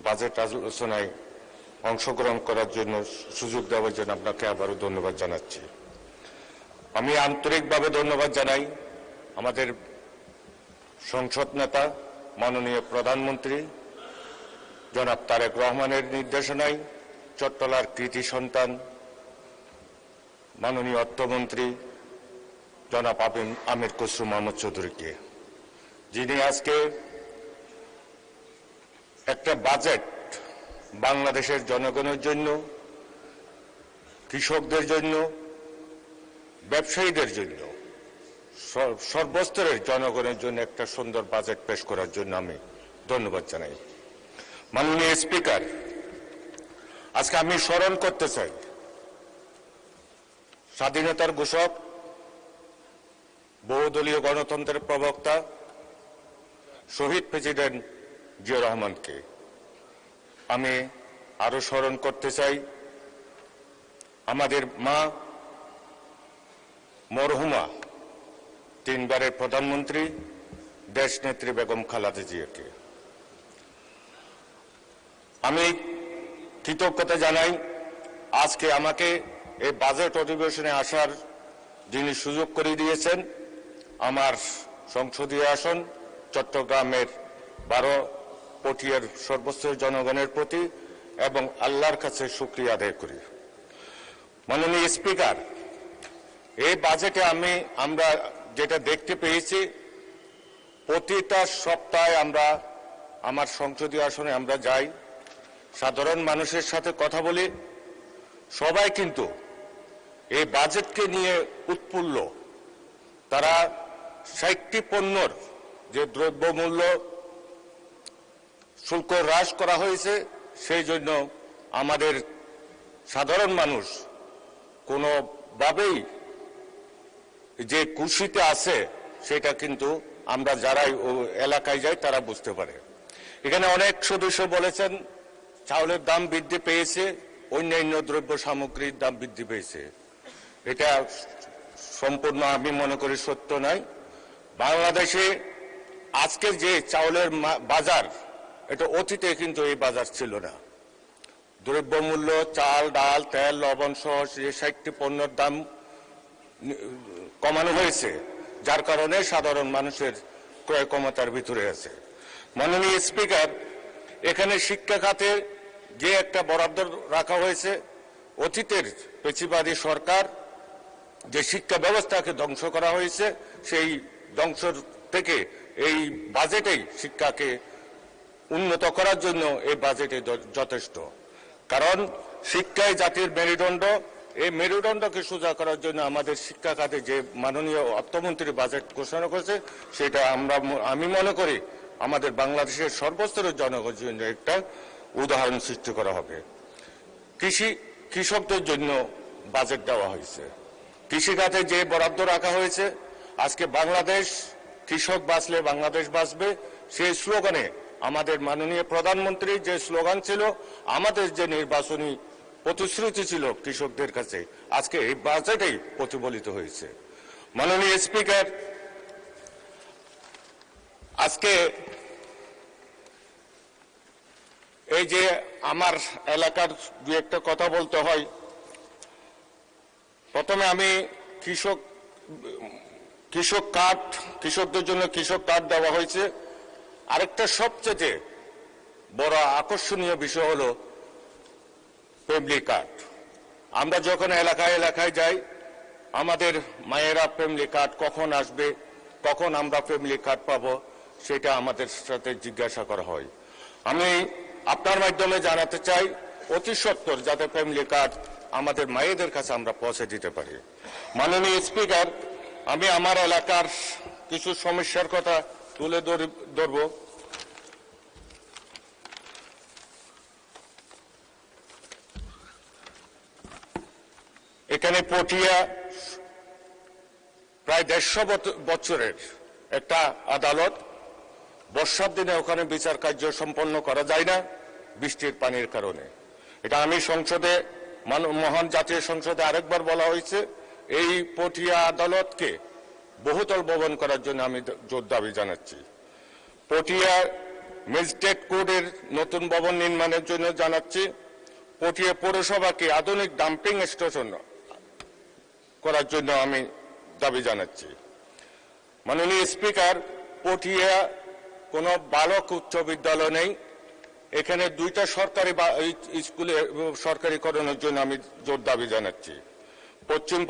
Speaker 9: বাজেট আলোচনায় অংশগ্রহণ করার জন্য সুযোগ দেওয়ার জন্য আপনাকে আবারও ধন্যবাদ জানাচ্ছি। আমি আন্তরিকভাবে ধন্যবাদ জানাই আমাদের সংসদ নেতা মাননীয় প্রধানমন্ত্রী জনাব তারেক রহমানের নির্দেশনায় চট্টলার কৃতি সন্তান মাননীয় অর্থমন্ত্রী জনাব আমির খসরু মোহাম্মদ চৌধুরীকে, যিনি আজকে একটা বাজেট বাংলাদেশের জনগণের জন্য, কৃষকদের জন্য, ব্যবসায়ীদের জন্য, সর্বস্তরের জনগণের জন্য একটা সুন্দর বাজেট পেশ করার জন্য আমি ধন্যবাদ জানাই। মাননীয় স্পিকার, আজকে আমি স্মরণ করতে চাই স্বাধীনতার ঘোষক, বহুদলীয় গণতন্ত্রের প্রবক্তা শহীদ প্রেসিডেন্ট জিয়া রহমানকে। আমি আরো স্মরণ করতে চাই আমাদের মা মরহুমা 3 বারের প্রধানমন্ত্রী দেশনেত্রী বেগম খালেদা জিয়াকে। আমি কৃতজ্ঞতা জানাই আজকে আমাকে এই বাজেট অধিবেশনে আসার যিনি সুযোগ করে দিয়েছেন, আমার সংসদীয় আসন চট্টগ্রামের 12 পটিয়ার সর্বস্তরের জনগণের প্রতি এবং আল্লাহর কাছে শুকরিয়া আদায় করি। মাননীয় স্পিকার, এই বাজেটে আমরা যেটা দেখতে পেয়েছি, প্রতিটা সপ্তাহে আমরা আমার সংসদীয় আসনে আমরা যাই, সাধারণ মানুষের সাথে কথা বলি, সবাই কিন্তু এই বাজেটকে নিয়ে উৎফুল্ল। তারা 60টি পণ্যর যে দ্রব্যমূল্য শুল্ক হ্রাস করা হয়েছে, সেই জন্য আমাদের সাধারণ মানুষ কোনোভাবেই যে খুশিতে আছে সেটা কিন্তু আমরা যারাই এলাকায় যাই তারা বুঝতে পারে। এখানে অনেক সদস্য বলেছেন চাউলের দাম বৃদ্ধি পেয়েছে, অন্যান্য দ্রব্য সামগ্রীর দাম বৃদ্ধি পেয়েছে। এটা সম্পূর্ণ আমি মনে করি সত্য নয়। বাংলাদেশে আজকের যে চাউলের বাজার, এটা অতীতে কিন্তু এই বাজার ছিল না। দ্রব্যমূল্য, চাল, ডাল, তেল, লবণ সহ যে 60টি পণ্যের দাম কমানো হয়েছে, যার কারণে সাধারণ মানুষের ক্রয় ক্ষমতার ভিতরে আছে। মাননীয় স্পিকার, এখানে শিক্ষা খাতে যে একটা বরাদ্দ রাখা হয়েছে, অতীতের পেশিবাদী সরকার যে শিক্ষা ব্যবস্থাকে ধ্বংস করা হয়েছে, সেই ধ্বংস থেকে এই বাজেটেই শিক্ষাকে উন্নত করার জন্য এই বাজেটে যথেষ্ট। কারণ শিক্ষাই জাতির মেরুদণ্ড, এই মেরুদণ্ডকে সোজা করার জন্য আমাদের শিক্ষা খাতে যে মাননীয় অর্থমন্ত্রী বাজেট ঘোষণা করেছে, সেটা আমি মনে করি আমাদের বাংলাদেশের সর্বস্তরের জনগণের জন্য একটা উদাহরণ সৃষ্টি করা হবে। কৃষকদের জন্য বাজেট দেওয়া হয়েছে, কৃষিখাতে যে বরাদ্দ রাখা হয়েছে, আজকে বাংলাদেশ কৃষক বাঁচলে বাংলাদেশ বাঁচবে, সেই স্লোগানে আমাদের মাননীয় প্রধানমন্ত্রীর যে স্লোগান ছিল, আমাদের যে নির্বাচনী প্রতিশ্রুতি ছিল কৃষকদের কাছে, আজকে এই বাজেটেই প্রতিফলিত হয়েছে। মাননীয় স্পিকার, আজকে এই যে আমার এলাকার দু একটা কথা বলতে হয়। প্রথমে আমি কৃষক কার্ড, কৃষকদের জন্য কৃষক কার্ড দেওয়া হয়েছে। আরেকটা সবচেয়ে বড় আকর্ষণীয় বিষয় হলো ফ্যামিলি কার্ড। আমরা যখন এলাকায় এলাকায় যাই, আমাদের মায়েরা ফ্যামিলি কার্ড কখন আসবে, কখন আমরা ফ্যামিলি কার্ড পাবো, সেটা আমাদের সাথে জিজ্ঞাসা করা হয়। আমি আপনার মাধ্যমে জানাতে চাই অতি সত্বর যাতে ফ্যামিলি কার্ড আমাদের মায়েদের কাছে আমরা পৌঁছে দিতে পারি। মাননীয় স্পিকার, আমি আমার এলাকার কিছু সমস্যার কথা তুলে ধরব। এখানে পটিয়া প্রায় 150 বছরের একটা আদালত। বর্ষার দিনে ওখানে বিচার কার্য সম্পন্ন করা যায় না বৃষ্টির পানির কারণে। এটা আমি সংসদে, মহান জাতীয় সংসদে আরেকবার বলা হয়েছে, এই পটিয়া আদালতকে বহুতল ভবন করার জন্য আমি জোর দাবি জানাচ্ছি। পটিয়া ম্যাজিস্ট্রেট কোর্টের নতুন ভবন নির্মাণের জন্য জানাচ্ছি। পটিয়া পৌরসভাকে আধুনিক ডাম্পিং স্টেশন করার জন্য আমি দাবি জানাচ্ছি। মাননীয় স্পিকার, পটিয়া কোনো বালক উচ্চ বিদ্যালয় নেই। এখানে 2টা সরকারি স্কুলে সরকারিকরণের জন্য আমি জোর দাবি জানাচ্ছি। পশ্চিম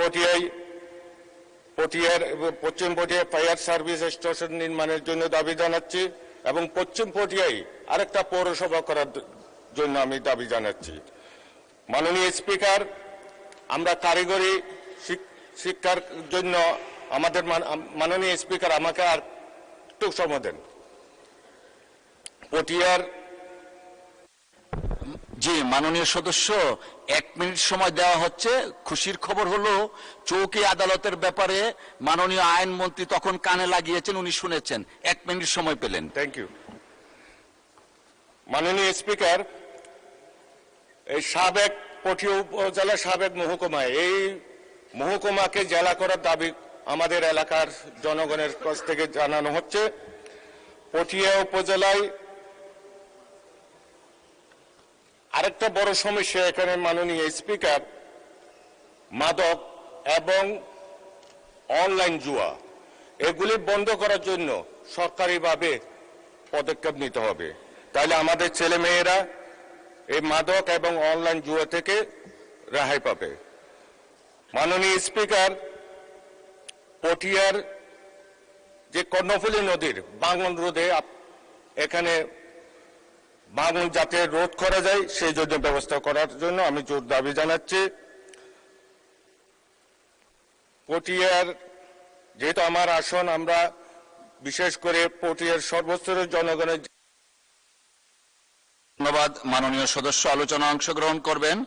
Speaker 9: পটিয়ায় ফায়ার সার্ভিস স্টেশন নির্মাণের জন্য দাবি জানাচ্ছি এবং পশ্চিম পটিয়ায় আরেকটা পৌরসভা করার জন্য আমি দাবি জানাচ্ছি। মাননীয় স্পিকার, আমরা কারিগরি শিক্ষার জন্য আমাদের মাননীয় স্পিকার আমাকে আর একটু সময় দেন। পটিয়ার
Speaker 2: জি মাননীয় সদস্য, 1 মিনিট সময় দেওয়া হচ্ছে। খুশির খবর হলো চৌকি আদালতের ব্যাপারে মাননীয় আইনমন্ত্রী তখন কানে লাগিয়েছেন, উনি শুনেছেন। 1 মিনিট সময় পেলেন।
Speaker 9: Thank you. মাননীয় স্পিকার, এই সাবেক পটিয়া উপজেলা সাবেক মহকুমায়, এই মহকুমাকে জেলা করার দাবি আমাদের এলাকার জনগণের কাছ থেকে জানানো হচ্ছে। পটিয়া উপজেলায় আরেকটা বড় সমস্যা এখানে মাননীয় স্পিকার, মাদক এবং অনলাইন জুয়া, এগুলি বন্ধ করার জন্য সরকারিভাবে পদক্ষেপ নিতে হবে। তাহলে আমাদের ছেলে মেয়েরা এই মাদক এবং অনলাইন জুয়া থেকে রেহাই পাবে। মাননীয় স্পিকার, পটিয়ার যে কর্ণফুলী নদীর ভাঙন রোধে এখানে ভাঙন যাতে রোধ করা যায় সেই জন্য ব্যবস্থা করার জন্য আমি জোর দাবি জানাচ্ছি। পটিয়ার যেহেতু আমার আসন, আমরা বিশেষ করে পটিয়ার সর্বস্তরের জনগণের।
Speaker 2: ধন্যবাদ মাননীয় সদস্য। আলোচনা অংশগ্রহণ করবেন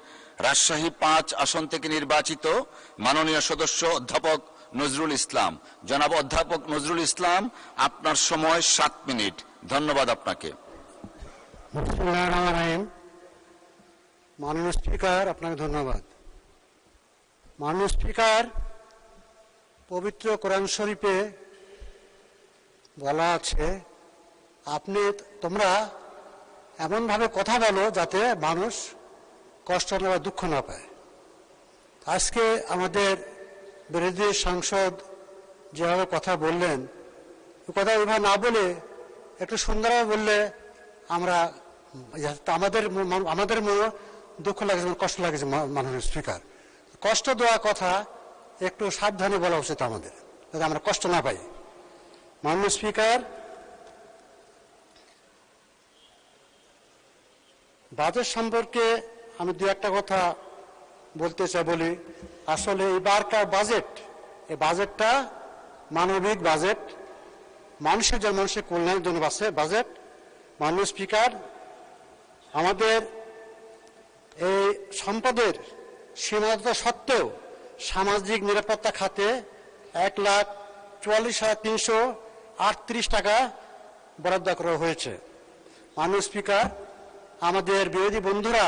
Speaker 2: রাজশাহী 5 আসন থেকে নির্বাচিত মাননীয় সদস্য অধ্যাপক নজরুল ইসলাম। জনাব অধ্যাপক নজরুল ইসলাম, আপনার সময় 7 মিনিট। ধন্যবাদ আপনাকে।
Speaker 3: মাননীয় স্পিকার, আপনাকে ধন্যবাদ। মাননীয় স্পিকার, পবিত্র কোরআন শরীফে বলা আছে, তোমরা এমনভাবে কথা বলো যাতে মানুষ কষ্ট না বা দুঃখ না পায়। আজকে আমাদের বিরোধী সাংসদ যেভাবে কথা বললেন, কথা ওইভাবে না বলে একটু সুন্দরভাবে বললে আমাদের মনে দুঃখ লাগছে, কষ্ট লাগছে। মাননীয় স্পিকার, কষ্ট দেওয়া কথা একটু সাবধানে বলা উচিত আমাদের, যাতে আমরা কষ্ট না পাই। মাননীয় স্পিকার, বাজেট সম্পর্কে আমি 2-1টা কথা বলতে চাই। বলি, আসলে এবারকার এই বাজেটটা মানবিক বাজেট, মানুষের কল্যাণের জন্য বাজেট। মাননীয় স্পিকার, আমাদের এই সম্পদের সীমাবদ্ধতা সত্ত্বেও সামাজিক নিরাপত্তা খাতে 1,44,338 টাকা বরাদ্দ করা হয়েছে। মাননীয় স্পিকার, আমাদের বিরোধী বন্ধুরা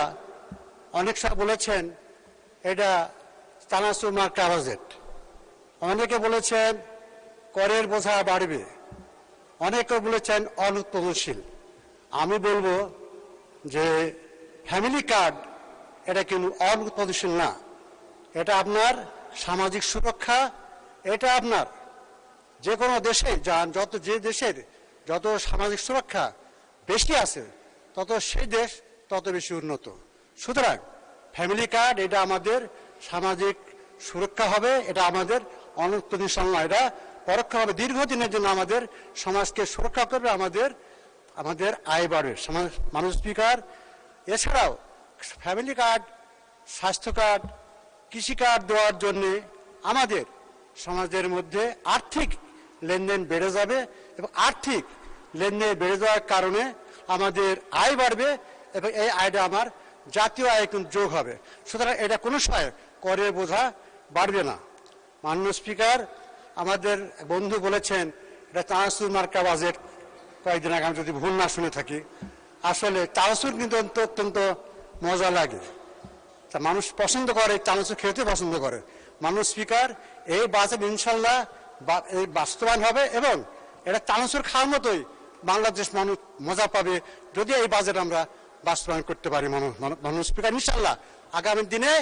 Speaker 3: অনেক সময় বলেছেন এটা চানাচুর মার্কা বাজেট, অনেকে বলেছেন করের বোঝা বাড়বে, অনেকে বলেছেন অনুৎপাদনশীল। আমি বলবো যে ফ্যামিলি কার্ড এটা কিন্তু অনুৎপাদনশীল না, এটা আপনার সামাজিক সুরক্ষা। এটা আপনার যে কোনো দেশে যান, যে দেশের যত সামাজিক সুরক্ষা বেশি আছে তত সেই দেশ তত বেশি উন্নত। সুতরাং ফ্যামিলি কার্ড এটা আমাদের সামাজিক সুরক্ষা হবে, এটা আমাদের অনুৎপাদনশীল নয়, এটা পরোক্ষভাবে দীর্ঘদিনের জন্য আমাদের সমাজকে সুরক্ষা করবে, আমাদের আয় বাড়বে। মাননীয় স্পিকার, এছাড়াও ফ্যামিলি কার্ড, স্বাস্থ্য কার্ড, কৃষি কার্ড দেওয়ার জন্যে আমাদের সমাজের মধ্যে আর্থিক লেনদেন বেড়ে যাবে এবং আর্থিক লেনদেন বেড়ে যাওয়ার কারণে আমাদের আয় বাড়বে এবং এই আয়টা আমার জাতীয় আয় কিন্তু যোগ হবে। সুতরাং এটা কোনো সময় করের বোঝা বাড়বে না। মাননীয় স্পিকার,
Speaker 10: আমাদের বন্ধু বলেছেন এটা চানাচুর মার্কা বাজেট, কয়েকদিন আগে আমি যদি ভুল না শুনে থাকি। আসলে চানাচুর কিন্তু অত্যন্ত মজা লাগে, তা মানুষ পছন্দ করে, চানাচুর খেতে পছন্দ করে। মাননীয় স্পিকার, এই বাজেট ইনশাল্লাহ এই বাস্তবায়ন হবে এবং এটা চানাচুর খাওয়ার মতোই বাংলাদেশ মানুষ মজা পাবে যদি এই বাজেট আমরা বাস্তবায়ন করতে পারি। মাননীয় স্পিকার, ইনশাল্লাহ আগামী দিনে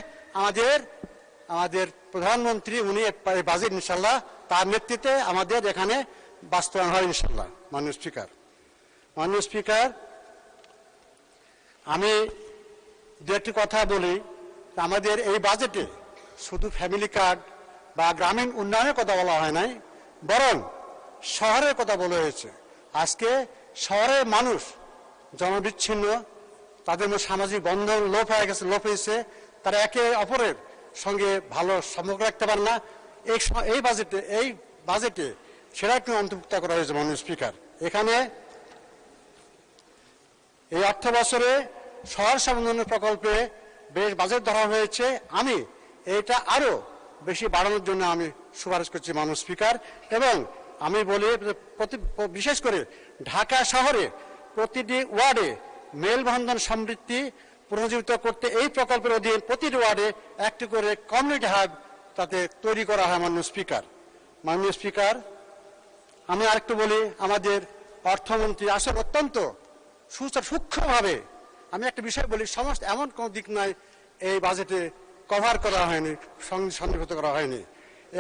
Speaker 10: আমাদের প্রধানমন্ত্রী উনি এই বাজেট ইনশাল্লাহ তার নেতৃত্বে আমাদের এখানে বাস্তবায়ন হয় ইনশাল্লাহ। মাননীয় স্পিকার, আমি দু একটি কথা বলি। আমাদের এই বাজেটে শুধু ফ্যামিলি কার্ড বা গ্রামীণ উন্নয়নের কথা বলা হয় নাই, বরং শহরের কথা বলা হয়েছে। আজকে শহরের মানুষ জনবিচ্ছিন্ন, তাদের মধ্যে সামাজিক বন্ধন লোপ হয়েছে, তারা একে অপরের সঙ্গে ভালো সম্পর্ক রাখতে পারে না। এই বাজেটে সেটা একটু অন্তর্ভুক্ত করা হয়েছে। মাননীয় স্পিকার, এখানে এই অর্থ বছরে শহর সমন্বয় প্রকল্পে বেশ বাজেট ধরা হয়েছে। আমি এটা আরো বেশি বাড়ানোর জন্য আমি সুপারিশ করছি মাননীয় স্পিকার। এবং আমি বলি বিশেষ করে ঢাকা শহরে প্রতিটি ওয়ার্ডে মেলবন্ধন সমৃদ্ধি পুনর্জীবিত করতে এই প্রকল্পের অধীন প্রতিটি ওয়ার্ডে একটি করে কমিউনিটি হাব তাতে তৈরি করা হয়। মাননীয় স্পিকার, আমি আরেকটু বলি, আমাদের অর্থমন্ত্রী আসলে অত্যন্ত সূক্ষ্মভাবে, আমি একটা বিষয় বলি, সমস্ত এমন কোনো দিক নাই এই বাজেটে কভার করা হয়নি, সন্নিবেশিত করা হয়নি।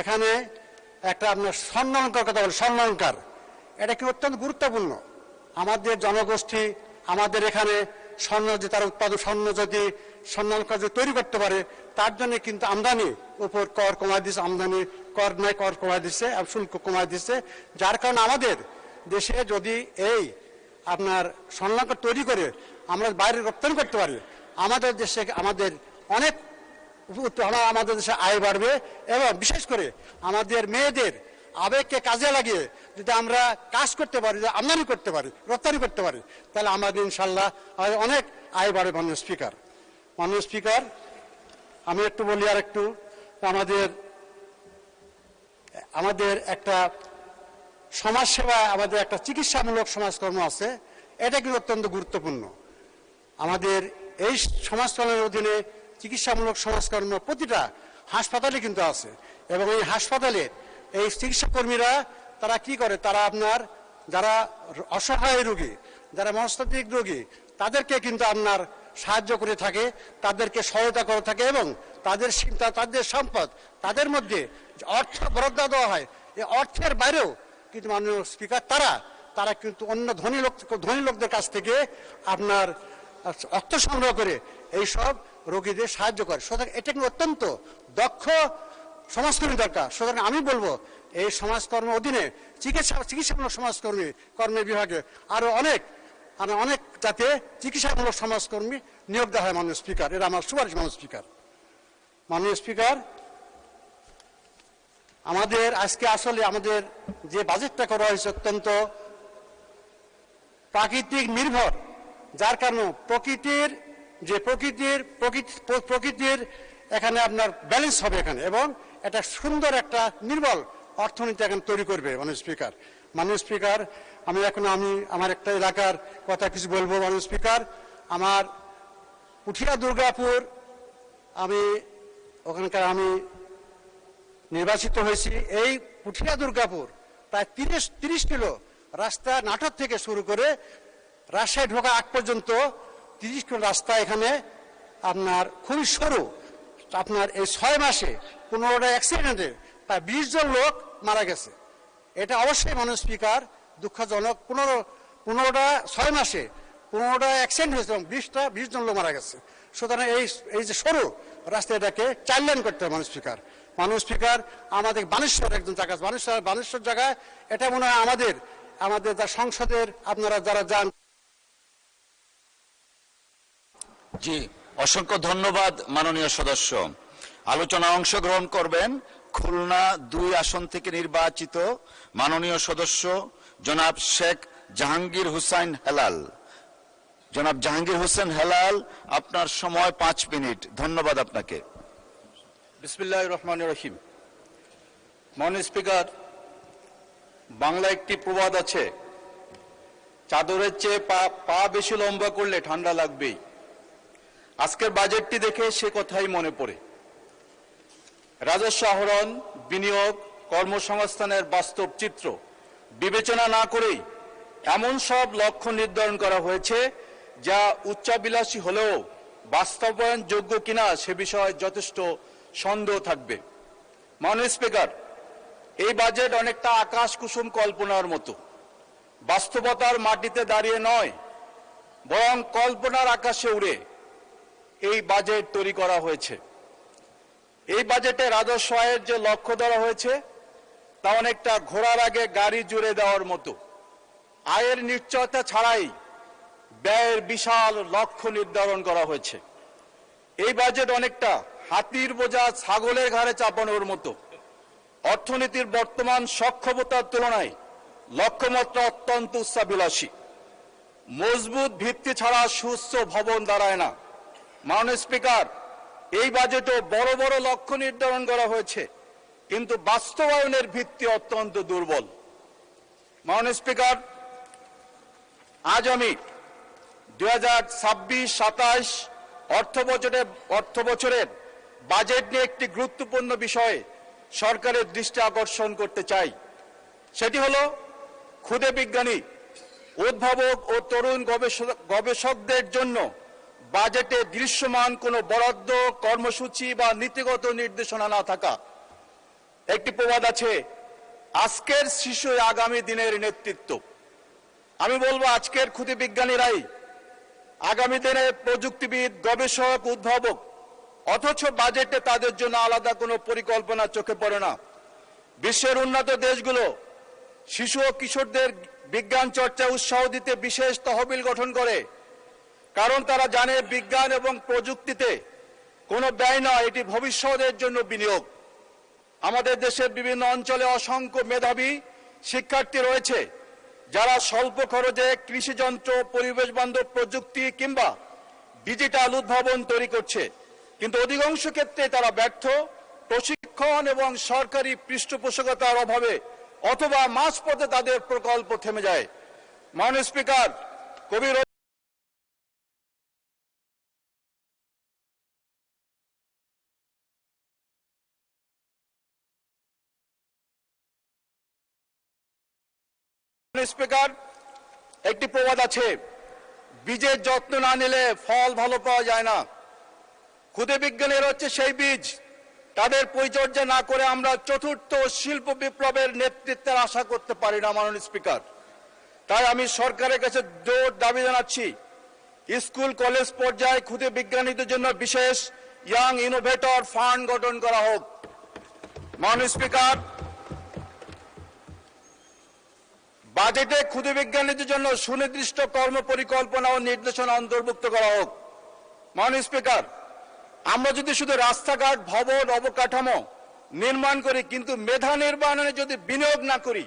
Speaker 10: এখানে একটা আপনার স্বর্ণালঙ্কার কথা বলি, স্বর্ণালঙ্কার এটা কি অত্যন্ত গুরুত্বপূর্ণ। আমাদের জনগোষ্ঠী, আমাদের এখানে স্বর্ণ যে তার উৎপাদন, স্বর্ণ যদি স্বর্ণালঙ্কার যদি তৈরি করতে পারে, তার জন্য কিন্তু আমদানি উপর কর কমায় দিচ্ছে, আমদানি কর নয় কর কমায় দিচ্ছে, শুল্ক কমায় দিচ্ছে। যার কারণে আমাদের দেশে যদি এই আপনার স্বর্ণালঙ্কার তৈরি করে আমরা বাইরে রপ্তানি করতে পারি, আমাদের দেশে আমাদের অনেক আমাদের দেশে আয় বাড়বে। এবং বিশেষ করে আমাদের মেয়েদের আবেগকে কাজে লাগিয়ে যদি আমরা কাজ করতে পারি, যদি আমদানি করতে পারি, রপ্তানি করতে পারি, তাহলে আমাদের ইনশাল্লাহ অনেক আয় বাড়বে। মাননীয় স্পিকার, আমি একটু বলি আর একটু, আমাদের একটা সমাজসেবা, আমাদের একটা চিকিৎসামূলক সমাজকর্ম আছে, এটা কিন্তু অত্যন্ত গুরুত্বপূর্ণ। আমাদের এই সমাজকর্মের অধীনে চিকিৎসামূলক সমাজকর্ম প্রতিটা হাসপাতালে কিন্তু আছে। এবং এই হাসপাতালে এই চিকিৎসা কর্মীরা তারা কি করে, তারা আপনার যারা অসহায় রোগী, যারা মনস্তাত্ত্বিক রোগী, তাদেরকে কিন্তু আপনার সাহায্য করে থাকে, তাদেরকে সহায়তা করে থাকে এবং তাদের সম্পদ, তাদের মধ্যে অর্থ বরাদ্দ দেওয়া হয়। এই অর্থের বাইরেও কিন্তু মাননীয় স্পিকার তারা কিন্তু অন্য ধনী লোকদের কাছ থেকে আপনার অর্থ সংগ্রহ করে এইসব রোগীদের সাহায্য করে। সুতরাং এটা কিন্তু অত্যন্ত দক্ষ সমাজকর্মী দরকার। সুতরাং আমি বলবো এই সমাজকর্মের অধীনে চিকিৎসামূলক কর্মের বিভাগে আরো অনেক যাতে চিকিৎসামূলক সমাজকর্মী নিয়োগ দেওয়া হয়। মাননীয় স্পিকার, এটা আমার সুপারিশ। মাননীয় স্পিকার, আমাদের আজকে আসলে আমাদের যে বাজেটটা করা হয়েছে অত্যন্ত প্রাকৃতিক নির্ভর, যার কারণে প্রকৃতির এখানে আপনার ব্যালেন্স হবে এখানে, এবং এটা সুন্দর একটা নির্মল অর্থনীতি এখানে তৈরি করবে। মাননীয় স্পিকার, আমি আমার একটা এলাকার কথা কিছু বলবো। মাননীয় স্পিকার, আমার পুঠিয়া দুর্গাপুর, ওখানকার আমি নির্বাচিত হয়েছি। এই পুঠিয়া দুর্গাপুর প্রায় 30 কিলো রাস্তা নাটোর থেকে শুরু করে রাজশাহী ঢোকা আগ পর্যন্ত 30 কিলো রাস্তা এখানে আপনার খুবই সরু। আপনার এই 6 মাসে 15টা অ্যাক্সিডেন্টে প্রায় 20 জন লোক মারা গেছে। এটা অবশ্যই মাননীয় স্পিকার দুঃখজনক। 6 মাসে 15টা অ্যাক্সিডেন্ট হয়েছে এবং 20 জন লোক মারা গেছে। সুতরাং এই যে সরু রাস্তা, এটাকে 4 লেন করতে হবে। মাননীয় স্পিকার, আমাদের বানেশ্বর একজন জায়গা, বানেশ্বর জায়গায় এটা মনে হয় আমাদের যা সংসদের আপনারা যারা যান।
Speaker 2: জি, অসংখ্য ধন্যবাদ মাননীয় সদস্য। আলোচনায় অংশগ্রহণ করবেন খুলনা 2 আসন থেকে নির্বাচিত মাননীয় সদস্য জনাব শেখ জাহাঙ্গীর হুসাইন হেলাল। জনাব জাহাঙ্গীর হোসেন হেলাল, আপনার সময় 5 মিনিট। ধন্যবাদ আপনাকে।
Speaker 11: বিসমিল্লাহির রহমানির রহিম। মাননীয় স্পিকার, বাংলা একটি প্রবাদ আছে, চাদরের চেয়ে পা বেশি লম্বা করলে ঠান্ডা লাগবেই। আজকের বাজেটটি দেখে সে কথাই মনে পড়ে। রাজস্ব আহরণ, বিনিয়োগ, কর্মসংস্থানের বাস্তব চিত্র বিবেচনা না করেই এমন সব লক্ষ্য নির্ধারণ করা হয়েছে যা উচ্চাবিলাসী হলেও বাস্তবায়নযোগ্য কিনা সে বিষয়ে যথেষ্ট সন্দেহ থাকবে। মাননীয় স্পিকার, এই বাজেট অনেকটা আকাশ কুসুম কল্পনার মতো, বাস্তবতার মাটিতে দাঁড়িয়ে নয়, বরং কল্পনার আকাশে উড়ে এই বাজেট তৈরি করা হয়েছে। এই বাজেটে রাজস্ব আয়ের যে লক্ষ্য ধরা হয়েছে তা অনেকটা ঘোড়ার আগে গাড়ি জুড়ে দেওয়ার মতো। আয়ের নিশ্চয়তা ছাড়াই ব্যয়ের বিশাল লক্ষ্য নির্ধারণ করা হয়েছে। এই বাজেট অনেকটা হাতির বোঝা ছাগলের ঘাড়ে চাপানোর মতো। অর্থনীতির বর্তমান সক্ষমতার তুলনায় লক্ষ্যমাত্রা অত্যন্ত উচ্চাভিলাষী। মজবুত ভিত্তি ছাড়া সুস্থ ভবন দাঁড়ায় না। মাননীয় স্পিকার, এই বাজেটে বড় বড় লক্ষ্য নির্ধারণ করা হয়েছে, কিন্তু বাস্তবায়নের ভিত্তি অত্যন্ত দুর্বল। মাননীয় স্পিকার, আজ আমি 2026-27 অর্থ বছরের বাজেট নিয়ে একটি গুরুত্বপূর্ণ বিষয়ে সরকারের দৃষ্টি আকর্ষণ করতে চাই। সেটি হলো ক্ষুদে বিজ্ঞানী, উদ্ভাবক ও তরুণ গবেষকদের জন্য বাজেটে দৃশ্যমান কোনো বরাদ্দ, কর্মসূচি বা নীতিগত নির্দেশনা না থাকা। একটি প্রবাদ আছে, আজকের শিশু আগামী দিনের নেতৃত্ব। আমি বলবো, আজকের ক্ষুদে বিজ্ঞানীরাই আগামী দিনে প্রযুক্তিবিদ, গবেষক, উদ্ভাবক, অথচ বাজেটে তাদের জন্য আলাদা কোনো পরিকল্পনা চোখে পড়ে না। বিশ্বের উন্নত দেশগুলো শিশু ও কিশোরদের বিজ্ঞান চর্চা উৎসাহ দিতে বিশেষ তহবিল গঠন করে, কারণ তারা জানে বিজ্ঞান এবং প্রযুক্তিতে কোনো ব্যয় নয়, এটি ভবিষ্যতের জন্য বিনিয়োগ। আমাদের দেশের বিভিন্ন অঞ্চলে অসংখ্য মেধাবী শিক্ষার্থী রয়েছে যারা স্বল্প খরচে কৃষিযন্ত্র, পরিবেশ বান্ধব প্রযুক্তি কিংবা ডিজিটাল উদ্ভাবন তৈরি করছে, কিন্তু অধিকাংশ ক্ষেত্রে তারা ব্যর্থ, প্রশিক্ষণ এবং সরকারি পৃষ্ঠপোষকতার অভাবে অথবা মাঝপথে তাদের প্রকল্প থেমে যায়। মাননীয় স্পিকার, কবি স্পিকার, একটি প্রবাদ আছে, বীজের যত্ন না নিলে ফল ভালো পাওয়া যায় না। ক্ষুদে বিজ্ঞানীরা হচ্ছে সেই বীজ। তাদের পরিচর্যা না করে আমরা চতুর্থ শিল্প বিপ্লবের নেতৃত্বের আশা করতে পারি না। মাননীয় স্পিকার, তাই আমি সরকারের কাছে জোর দাবি জানাচ্ছি, স্কুল কলেজ পর্যায়ে ক্ষুদে বিজ্ঞানীদের জন্য বিশেষ ইয়াং ইনোভেটর ফান্ড গঠন করা হোক। মাননীয় স্পিকার, বাজেটে ক্ষুদে বিজ্ঞানীদের জন্য সুনির্দিষ্ট কর্ম পরিকল্পনা ও নির্দেশনা অন্তর্ভুক্ত করা হোক। মাননীয় স্পিকার, আমরা যদি শুধু রাস্তাঘাট, ভবন, অবকাঠামো নির্মাণ করি কিন্তু মেধা নির্মাণে যদি বিনিয়োগ না করি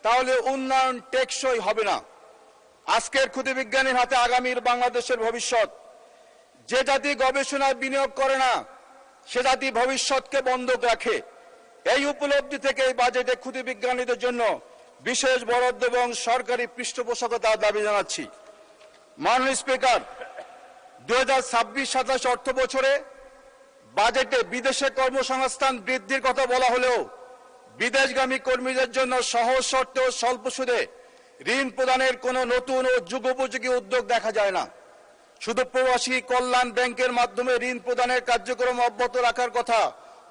Speaker 11: তাহলে উন্নয়ন টেকসই হবে না। আজকের ক্ষুদে বিজ্ঞানীর হাতে আগামীর বাংলাদেশের ভবিষ্যৎ। যে জাতি গবেষণায় বিনিয়োগ করে না সে জাতি ভবিষ্যৎকে বন্ধক রাখে। এই উপলব্ধি থেকে এই বাজেটে ক্ষুদে বিজ্ঞানীদের জন্য বিশেষ বরাদ্দ এবং সরকারি পৃষ্ঠপোষকতার দাবি জানাচ্ছি। মাননীয় স্পিকার, 2026-27 অর্থ বছরে বাজেটে বিদেশে কর্মসংস্থান বৃদ্ধির কথা বলা হলেও বিদেশগামী কর্মীদের জন্য সহজ শর্তে ও স্বল্প সুদে ঋণ প্রদানের কোনো নতুন ও যুগোপযোগী উদ্যোগ দেখা যায় না। শুধু প্রবাসী কল্যাণ ব্যাংকের মাধ্যমে ঋণ প্রদানের কার্যক্রম অব্যাহত রাখার কথা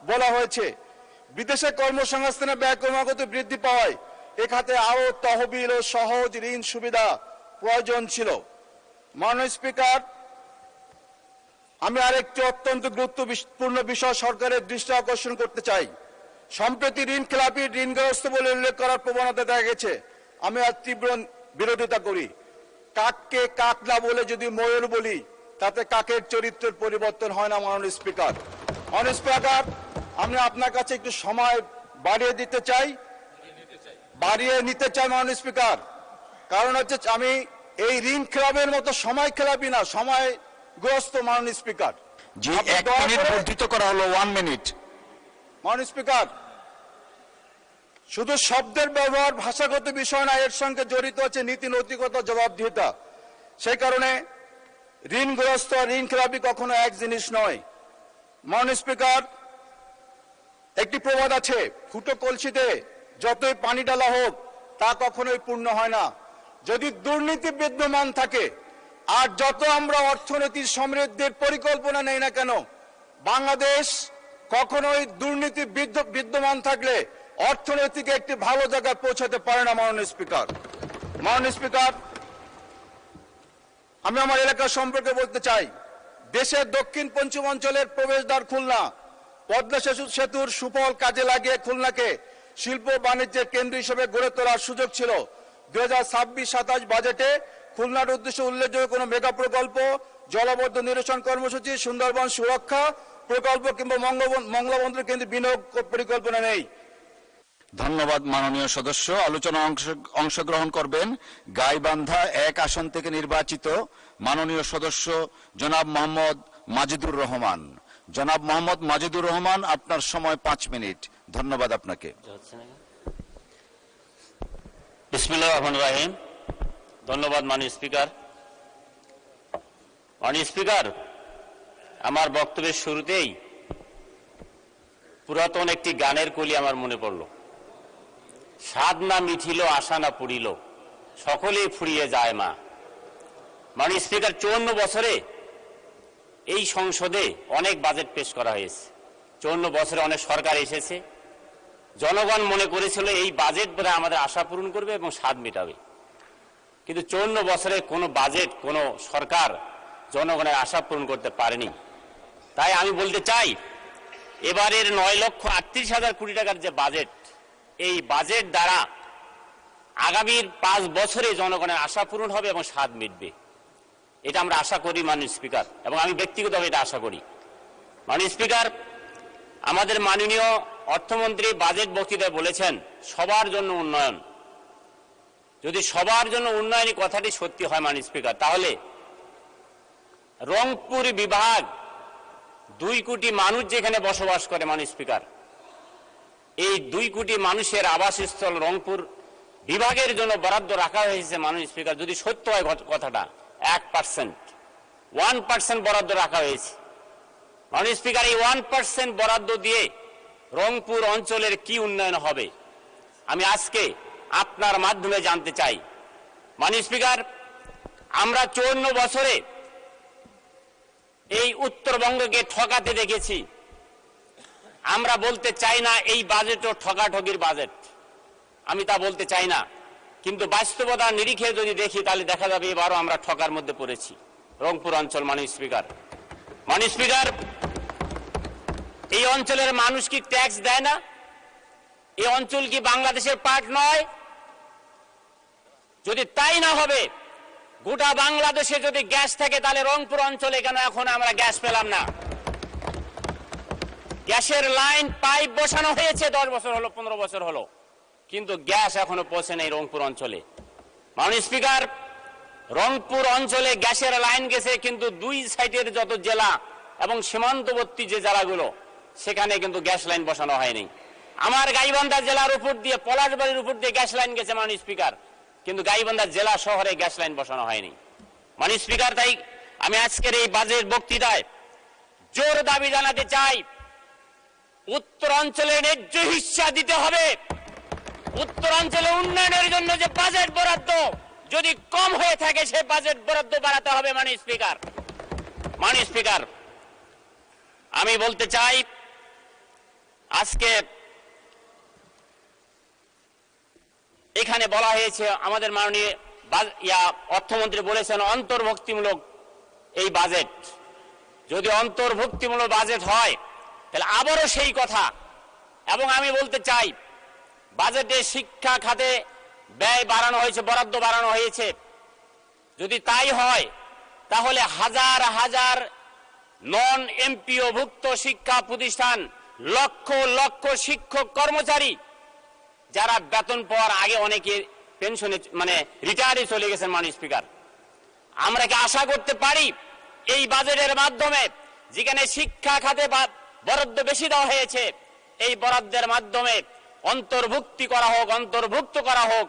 Speaker 11: বলা হয়েছে। বিদেশে কর্মসংস্থানের ব্যয় ক্রমাগত বৃদ্ধি পাওয়ায় এ খাতে আরও তহবিল ও সহজ ঋণ সুবিধা প্রয়োজন ছিল। মাননীয় স্পিকার, আমি আরেকটি অত্যন্ত গুরুত্বপূর্ণ বিষয় সরকারের দৃষ্টি আকর্ষণ করতে চাই। সম্প্রতি ঋণ খেলাপি ঋণগ্রস্ত বলে উল্লেখ করার প্রবণতা দেখা গেছে। আমি আজ তীব্র বিরোধিতা করি। কাককে কাক না বলে যদি ময়ূর বলি তাতে কাকের চরিত্রের পরিবর্তন হয় না। মাননীয় স্পিকার, আমি আপনার কাছে একটু সময় বাড়িয়ে নিতে চাই মাননীয় স্পিকার, কারণ হচ্ছে আমি এই ঋণ খেলাপের মতো সময় খেলাপি না, সময়গ্রস্ত। মাননীয় স্পিকার,
Speaker 2: জি, 1 মিনিট বর্ধিত করা হলো, 1 মিনিট।
Speaker 11: মাননীয় স্পিকার, শুধু শব্দের ব্যবহার ভাষাগত বিষয় না, এর সঙ্গে জড়িত আছে নীতি নৈতিকতা, জবাবদিহিতা। সেই কারণে ঋণগ্রস্ত ঋণ খেলাপি কখনো এক জিনিস নয়। মাননীয় স্পিকার, একটি প্রবাদ আছে, ফুটো কলসিতে যতই পানি ডালা হোক তা কখনোই পূর্ণ হয় না। যদি দুর্নীতি বিদ্যমান থাকে আর যত আমরা অর্থনীতির সমৃদ্ধির পরিকল্পনা নেই না কেন, বাংলাদেশ কখনোই দুর্নীতি বিদ্যমান থাকলে অর্থনীতিকে একটি ভালো জায়গায় পৌঁছাতে পারে না। মাননীয় স্পিকার, আমি আমার এলাকা সম্পর্কে বলতে চাই, দেশের দক্ষিণ পশ্চিমাঞ্চলের প্রবেশদ্বার খুলনা, পদ্মা সেতুর সুফল কাজে লাগিয়ে খুলনাকে শিল্প বাণিজ্যের কেন্দ্র হিসেবে গড়ে তোলার সুযোগ ছিল। 2026-27 বাজেটে খুলনার উদ্দেশ্যে উল্লেখযোগ্য কোনো মেগা প্রকল্প, জলবদ্ধ নিরসন কর্মসূচি, সুন্দরবন সুরক্ষা প্রকল্প কিংবা মংলাবন্দর কেন্দ্রে বিনিয়োগ পরিকল্পনা নেই।
Speaker 2: ধন্যবাদ মাননীয় সদস্য। আলোচনায় অংশগ্রহণ করবেন গাইবান্ধা 1 আসন থেকে নির্বাচিত মাননীয় সদস্য জনাব মোহাম্মদ মাজিদুর রহমান। জনাব মোহাম্মদ মাজিদুর রহমান, আপনার সময় 5 মিনিট। ধন্যবাদ আপনাকে।
Speaker 12: বিসমিল্লাহির রহমানির রহিম। ধন্যবাদ মাননীয় স্পিকার। মাননীয় স্পিকার, আমার বক্তব্যের শুরুতেই পুরাতন একটি গানের কলি আমার মনে পড়ল। স্বাদ না মিঠিল, আশা না পুরিল, সকলেই ফুরিয়ে যায় মা। মাননীয় স্পিকার, 54 বছরে এই সংসদে অনেক বাজেট পেশ করা হয়েছে। 54 বছরে অনেক সরকার এসেছে। জনগণ মনে করেছিল এই বাজেট বোধহয় আমাদের আশা পূরণ করবে এবং স্বাদ মেটাবে, কিন্তু 54 বছরে কোনো বাজেট, কোনো সরকার জনগণের আশা পূরণ করতে পারেনি। তাই আমি বলতে চাই, এবারের 9,38,000 কোটি টাকার যে বাজেট, এই বাজেট দ্বারা আগামীর 5 বছরে জনগণের আশা পূরণ হবে এবং স্বাদ মিটবে, এটা আমরা আশা করি মাননীয় স্পিকার, এবং আমি ব্যক্তিগতভাবে এটা আশা করি। মাননীয় স্পিকার, আমাদের মাননীয় অর্থমন্ত্রী বাজেট বক্তৃতায় বলেছেন সবার জন্য উন্নয়ন। যদি সবার জন্য উন্নয়নের কথাটি সত্যি হয় মাননীয় স্পিকার, তাহলে রংপুর বিভাগ 2 কোটি মানুষ যেখানে বসবাস করে মাননীয় স্পিকার, এই 2 কোটি মানুষের আবাসস্থল রংপুর বিভাগের জন্য বরাদ্দ রাখা হয়েছে মাননীয় স্পিকার। যদি সত্য হয় কথাটা, 1% বরাদ্দ রাখা হয়েছে মাননীয় স্পিকার। এই 1% বরাদ্দ দিয়ে রংপুর অঞ্চলের কি উন্নয়ন হবে আমি আজকে আপনার মাধ্যমে জানতে চাই। মাননীয় স্পিকার, আমরা 54 বছরে এই উত্তরবঙ্গকে ঠকাতে দেখেছি। আমরা বলতে চাই না এই বাজেটও ঠকাঠকির বাজেট, আমি তা বলতে চাই না, কিন্তু বাস্তবতার নিরিখে যদি দেখি তাহলে দেখা যাবে এবারও আমরা ঠকার মধ্যে পড়েছি রংপুর অঞ্চল। মাননীয় স্পিকার, এই অঞ্চলের মানুষ কি ট্যাক্স দেয় না? এই অঞ্চল কি বাংলাদেশের পার্ট নয়? যদি তাই না হবে, গোটা বাংলাদেশে যদি গ্যাস থাকে তাহলে রংপুর অঞ্চলে কেন এখন আমরা গ্যাস পেলাম না? গ্যাসের লাইন পাইপ বসানো হয়েছে 10 বছর হলো, 15 বছর হলো, কিন্তু গ্যাস এখনো পৌঁছে নেই রংপুর অঞ্চলে। মাননীয় স্পিকার, রংপুর অঞ্চলে গ্যাসের লাইন গেছে, কিন্তু 2 সাইডের যত জেলা এবং সীমান্তবর্তী যে জেলাগুলো সেখানে কিন্তু গ্যাস লাইন বসানো হয়নি। আমার গাইবান্ধা জেলার উপর দিয়ে, পলাশবাড়ির উপর দিয়ে গ্যাস লাইন গেছে মাননীয় স্পিকার, কিন্তু গাইবান্ধা জেলা শহরে গ্যাস লাইন বসানো হয়নি মাননীয় স্পিকার। তাই আমি আজকের এই বাজেট বক্তৃতায় জোর দাবি জানাতে চাই, উত্তরাঞ্চলে ন্যায্য হিস্সা দিতে হবে। উত্তরাঞ্চলে উন্নয়নের জন্য যে বাজেট বরাদ্দ যদি কম হয়ে থাকে, সে বাজেট বরাদ্দ বাড়াতে হবে মাননীয় স্পিকার। আমি বলতে চাই, আজকে এখানে বলা হয়েছে, আমাদের মাননীয় অর্থমন্ত্রী বলেছেন অন্তর্ভুক্তিমূলক এই বাজেট। যদি অন্তর্ভুক্তিমূলক বাজেট হয় তাহলে আবারও সেই কথা। এবং আমি বলতে চাই, বাজেটে শিক্ষা খাতে ব্যয় বাড়ানো হয়েছে, বরাদ্দ বাড়ানো হয়েছে। যদি তাই হয় তাহলে হাজার হাজার নন এমপিও ভুক্ত শিক্ষা প্রতিষ্ঠান, লক্ষ লক্ষ শিক্ষক কর্মচারী যারা বেতন পাওয়ার আগে অনেকে পেনশনে রিটায়ারে চলে গেছেন মাননীয় স্পিকার, আমরা কি আশা করতে পারি এই বাজেটের মাধ্যমে, যেখানে শিক্ষা খাতে বরাদ্দ বেশি দেওয়া হয়েছে, এই বরাদ্দের মাধ্যমে অন্তর্ভুক্ত করা হোক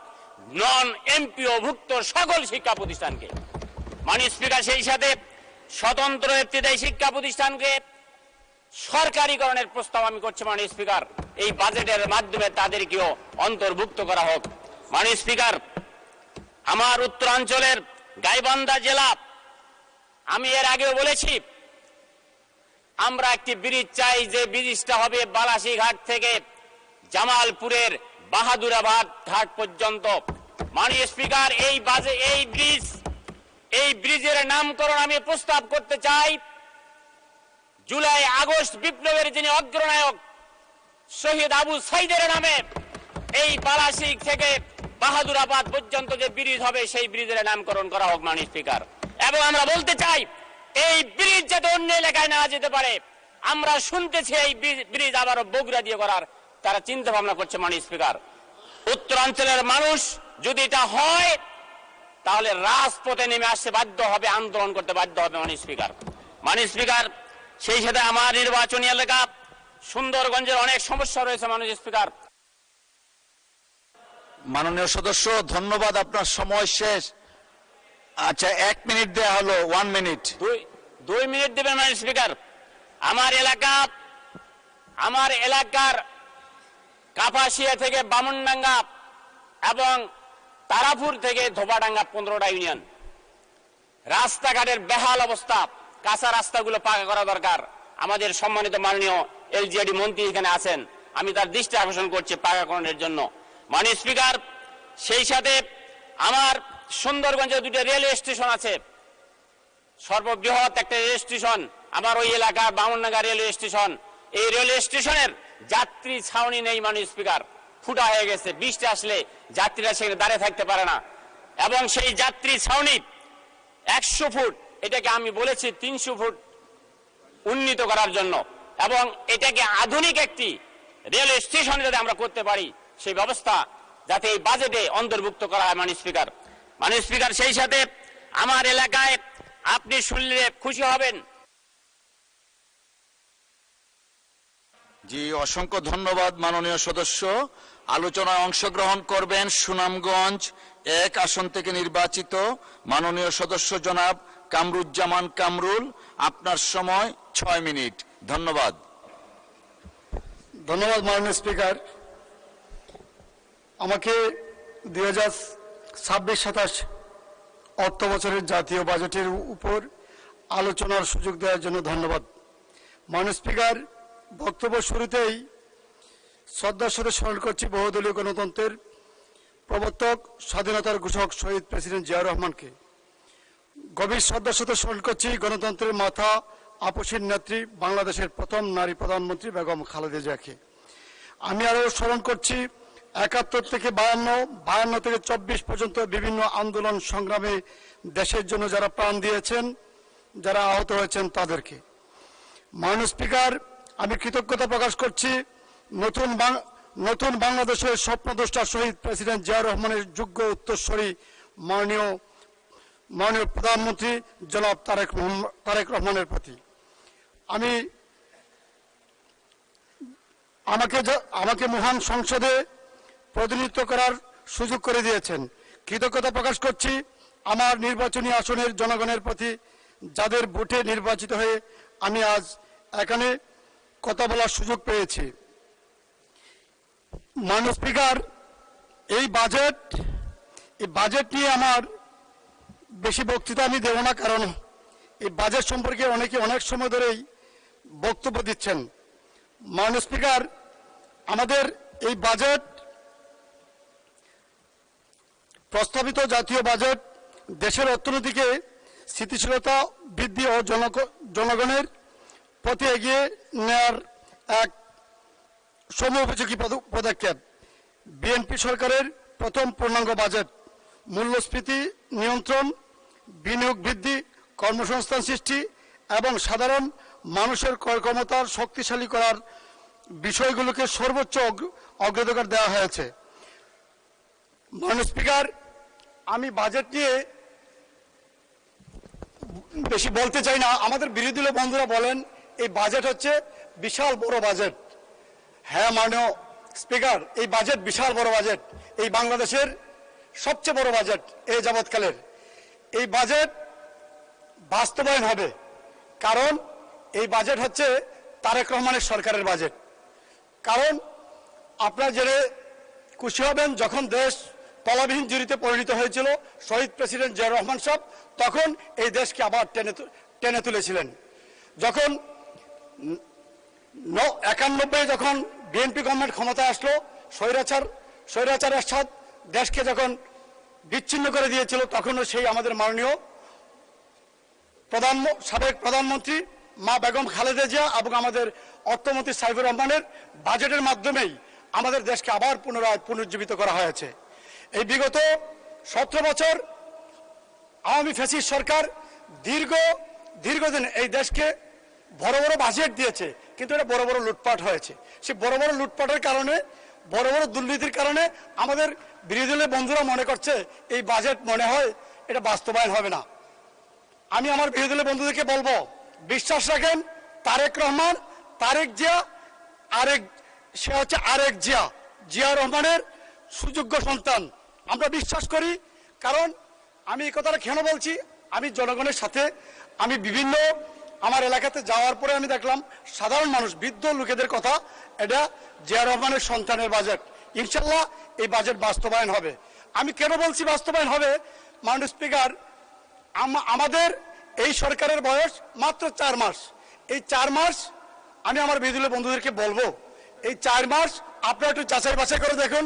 Speaker 12: নন এমপিও ভুক্ত সকল শিক্ষা প্রতিষ্ঠানকে। মাননীয় স্পিকার, সেই সাথে স্বতন্ত্র ইবতেদায়ী শিক্ষা প্রতিষ্ঠানকে সরকারিকরণের প্রস্তাব আমি করছি মাননীয় স্পিকার, এই বাজেটের মাধ্যমে তাদেরকেও অন্তর্ভুক্ত করা হোক। মাননীয় স্পিকার, আমার উত্তরাঞ্চলের গাইবান্ধা জেলা, আমি এর আগেও বলেছি আমরা একটি ব্রিজ চাই, যে ব্রিজটা হবে বালাসীঘাট থেকে জামালপুরের বাহাদুরাবাদ ঘাট পর্যন্ত। মাননীয় স্পিকার, এই ব্রিজের নামকরণ আমি প্রস্তাব করতে চাই জুলাই আগস্ট বিপ্লবের যিনি অগ্রনায়ক শহীদ আবু সাইদের নামে। এই বালাসীঘাট থেকে বাহাদুরাবাদ পর্যন্ত যে ব্রিজ হবে সেই ব্রিজের নামকরণ করা হোক মাননীয় স্পিকার। এবং আমরা বলতে চাই এই ব্রিজ যাতে অন্য এলাকায় না যেতে পারে। আমরা শুনতেছি এই ব্রিজ আবারও বগুড়া দিয়ে করার তারা চিন্তা ভাবনা করছে মাননীয় স্পিকার। উত্তরাঞ্চলের মানুষ যদি এটা হয় তাহলে রাজপথে নেমে আসতে বাধ্য হবে, আন্দোলন করতে বাধ্য হবে মাননীয় স্পিকার। মাননীয় স্পিকার, সেই সাথে আমার নির্বাচনী এলাকা সুন্দরগঞ্জের অনেক সমস্যা রয়েছে মাননীয় স্পিকার।
Speaker 2: মাননীয় সদস্য, ধন্যবাদ, আপনার সময় শেষ। আচ্ছা, 1 মিনিট দেয়া হলো, 1 মিনিট।
Speaker 12: 2 মিনিট দেবেন মাননীয় স্পিকার। আমার এলাকার কাপাসিয়া থেকে বামনডাঙ্গা এবং তারাপুর থেকে ধোবাডাঙ্গা 15টা ইউনিয়ন, রাস্তাঘাটের বেহাল অবস্থা, কাঁচা রাস্তাগুলো পাকা করা দরকার। আমাদের সম্মানিত মাননীয় এলজিআরডি মন্ত্রী এখানে আছেন, আমি তার দৃষ্টি আকর্ষণ করছি পাকাকরণের জন্য মাননীয় স্পিকার। সেই সাথে আমার সুন্দরগঞ্জে 2টা রেলওয়ে স্টেশন আছে, সর্ববৃহৎ একটা রেল স্টেশন আমার ওই এলাকার বামনডাঙ্গা রেলওয়ে স্টেশন। এই রেলওয়ে স্টেশনের যাত্রী ছাউনি নেই মাননীয় স্পিকার, ফুটা হয়ে গেছে। বৃষ্টি আসলে যাত্রীরা সেখানে দাঁড়িয়ে থাকতে পারে না। এবং সেই যাত্রী ছাউনি 100 ফুট, এটাকে আমি বলেছি 300 ফুট উন্নীত করার জন্য, এবং এটাকে আধুনিক একটি রেলওয়ে স্টেশন যাতে আমরা করতে পারি সেই ব্যবস্থা যাতে এই বাজেটে অন্তর্ভুক্ত করা হয় মাননীয় স্পিকার। মাননীয় স্পিকার, সেই সাথে আমার এলাকায় আপনি শুনলে খুশি হবেন।
Speaker 2: জি, অসংখ্য ধন্যবাদ মাননীয় সদস্য। আলোচনায় অংশগ্রহণ করবেন সুনামগঞ্জ 1 আসন থেকে নির্বাচিত মাননীয় সদস্য জনাব কামরুজ্জামান কামরুল। আপনার সময় 6 মিনিট। ধন্যবাদ।
Speaker 3: ধন্যবাদ মাননীয় স্পিকার। আমাকে 2026-27 অর্থ বছরের জাতীয় বাজেটের উপর আলোচনার সুযোগ দেওয়ার জন্য ধন্যবাদ। মাননীয় স্পিকার, বক্তব্য শুরুতেই শ্রদ্ধার সাথে স্মরণ করছি বহুদলীয় গণতন্ত্রের প্রবর্তক, স্বাধীনতার ঘোষক শহীদ প্রেসিডেন্ট জিয়াউর রহমানকে। গভীর শ্রদ্ধার সাথে স্মরণ করছি গণতন্ত্রের মাথা, আপসীর নেত্রী, বাংলাদেশের প্রথম নারী প্রধানমন্ত্রী বেগম খালেদা জিয়াকে। আমি আরও স্মরণ করছি 71 থেকে 52, 52 থেকে 24 পর্যন্ত বিভিন্ন আন্দোলন সংগ্রামে দেশের জন্য যারা প্রাণ দিয়েছেন, যারা আহত হয়েছেন তাদেরকে। মাননীয় স্পিকার, আমি কৃতজ্ঞতা প্রকাশ করছি নতুন বাংলাদেশের স্বপ্নদ্রষ্টা শহীদ প্রেসিডেন্ট জিয়াউর রহমানের যোগ্য উত্তরসূরি মাননীয় প্রধানমন্ত্রী জনাব তারেক রহমানের প্রতি। আমাকে মহান সংসদে প্রতিনিধিত্ব করার সুযোগ করে দিয়েছেন। কৃতজ্ঞতা প্রকাশ করছি আমার নির্বাচনী আসনের জনগণের প্রতি, যাদের ভোটে নির্বাচিত হয়ে আমি আজ এখানে কথা বলার সুযোগ পেয়েছি। মাননীয় স্পিকার, এই বাজেট নিয়ে আমার বেশি বক্তৃতা আমি দেব না, কারণ এই বাজেট সম্পর্কে অনেকে অনেক সময় ধরেই বক্তব্য দিচ্ছেন। মাননীয় স্পিকার, আমাদের এই বাজেট, প্রস্তাবিত জাতীয় বাজেট দেশের অর্থনীতিকে স্থিতিশীলতা বৃদ্ধি ও জনগণের পথে এগিয়ে নেয়ার এক সময়োপযোগী পদক্ষেপ। বিএনপি সরকারের প্রথম পূর্ণাঙ্গ বাজেট মূল্যস্ফীতি নিয়ন্ত্রণ, বিনিয়োগ বৃদ্ধি, কর্মসংস্থান সৃষ্টি এবং সাধারণ মানুষের ক্রয় ক্ষমতা শক্তিশালী করার বিষয়গুলোকে সর্বোচ্চ অগ্রাধিকার দেওয়া হয়েছে। মাননীয় স্পিকার, আমি বাজেট নিয়ে বেশি বলতে চাই না। আমাদের বিরোধী দলীয় বন্ধুরা বলেন এই বাজেট হচ্ছে বিশাল বড় বাজেট। হ্যাঁ মাননীয়
Speaker 10: স্পিকার, এই বাজেট বিশাল বড় বাজেট, এই বাংলাদেশের সবচেয়ে বড় বাজেট এই যাবৎকালের। এই বাজেট বাস্তবায়ন হবে, কারণ এই বাজেট হচ্ছে তারেক রহমানের সরকারের বাজেট। কারণ আপনারা জেনে খুশি হবেন, যখন দেশ তলাবিহীন জুড়িতে পরিণত হয়েছিল শহীদ প্রেসিডেন্ট জিয়া রহমান সাহেব, তখন এই দেশকে আবার টেনে তুলেছিলেন। যখন 91 যখন বিএনপি গভর্নমেন্ট ক্ষমতায় আসলো, স্বৈরাচার এরশাদ দেশকে যখন বিচ্ছিন্ন করে দিয়েছিল, তখনও সেই আমাদের মাননীয় সাবেক প্রধানমন্ত্রী মা বেগম খালেদা জিয়া এবং আমাদের অর্থমন্ত্রী সাইফুর রহমানের বাজেটের মাধ্যমেই আমাদের দেশকে আবার পুনরায় পুনর্জীবিত করা হয়েছে। এই বিগত 17 বছর আওয়ামী ফ্যাসিস্ট সরকার দীর্ঘদিন এই দেশকে বড় বড় বাজেট দিয়েছে, কিন্তু এটা বড় বড় লুটপাট হয়েছে। সেই বড় বড় লুটপাটের কারণে, বড় বড় দুর্নীতির কারণে আমাদের বিরোধী দলের বন্ধুরা মনে করছে এই বাজেট মনে হয় এটা বাস্তবায়ন হবে না। আমি আমার বিরোধী দলের বন্ধুদেরকে বলবো, বিশ্বাস রাখেন, তারেক রহমান, তারেক জিয়া, সে হচ্ছে আরেক জিয়া রহমানের সুযোগ্য সন্তান। আমরা বিশ্বাস করি, কারণ আমি এই কথাটা কেন বলছি, আমি জনগণের সাথে আমি বিভিন্ন আমার এলাকাতে যাওয়ার পরে আমি দেখলাম সাধারণ মানুষ, বৃদ্ধ লোকেদের কথা, এটা জিয়া রহমানের সন্তানের বাজেট। ইনশাল্লাহ এই বাজেট বাস্তবায়ন হবে। আমি কেন বলছি বাস্তবায়ন হবে, মাননীয় স্পিকার, আমাদের এই সরকারের বয়স মাত্র 4 মাস। এই 4 মাস আমি আমার বিরোধী দলের বন্ধুদেরকে বলবো, এই 4 মাস আপনারা একটু যাচাই বাছাই করে দেখুন।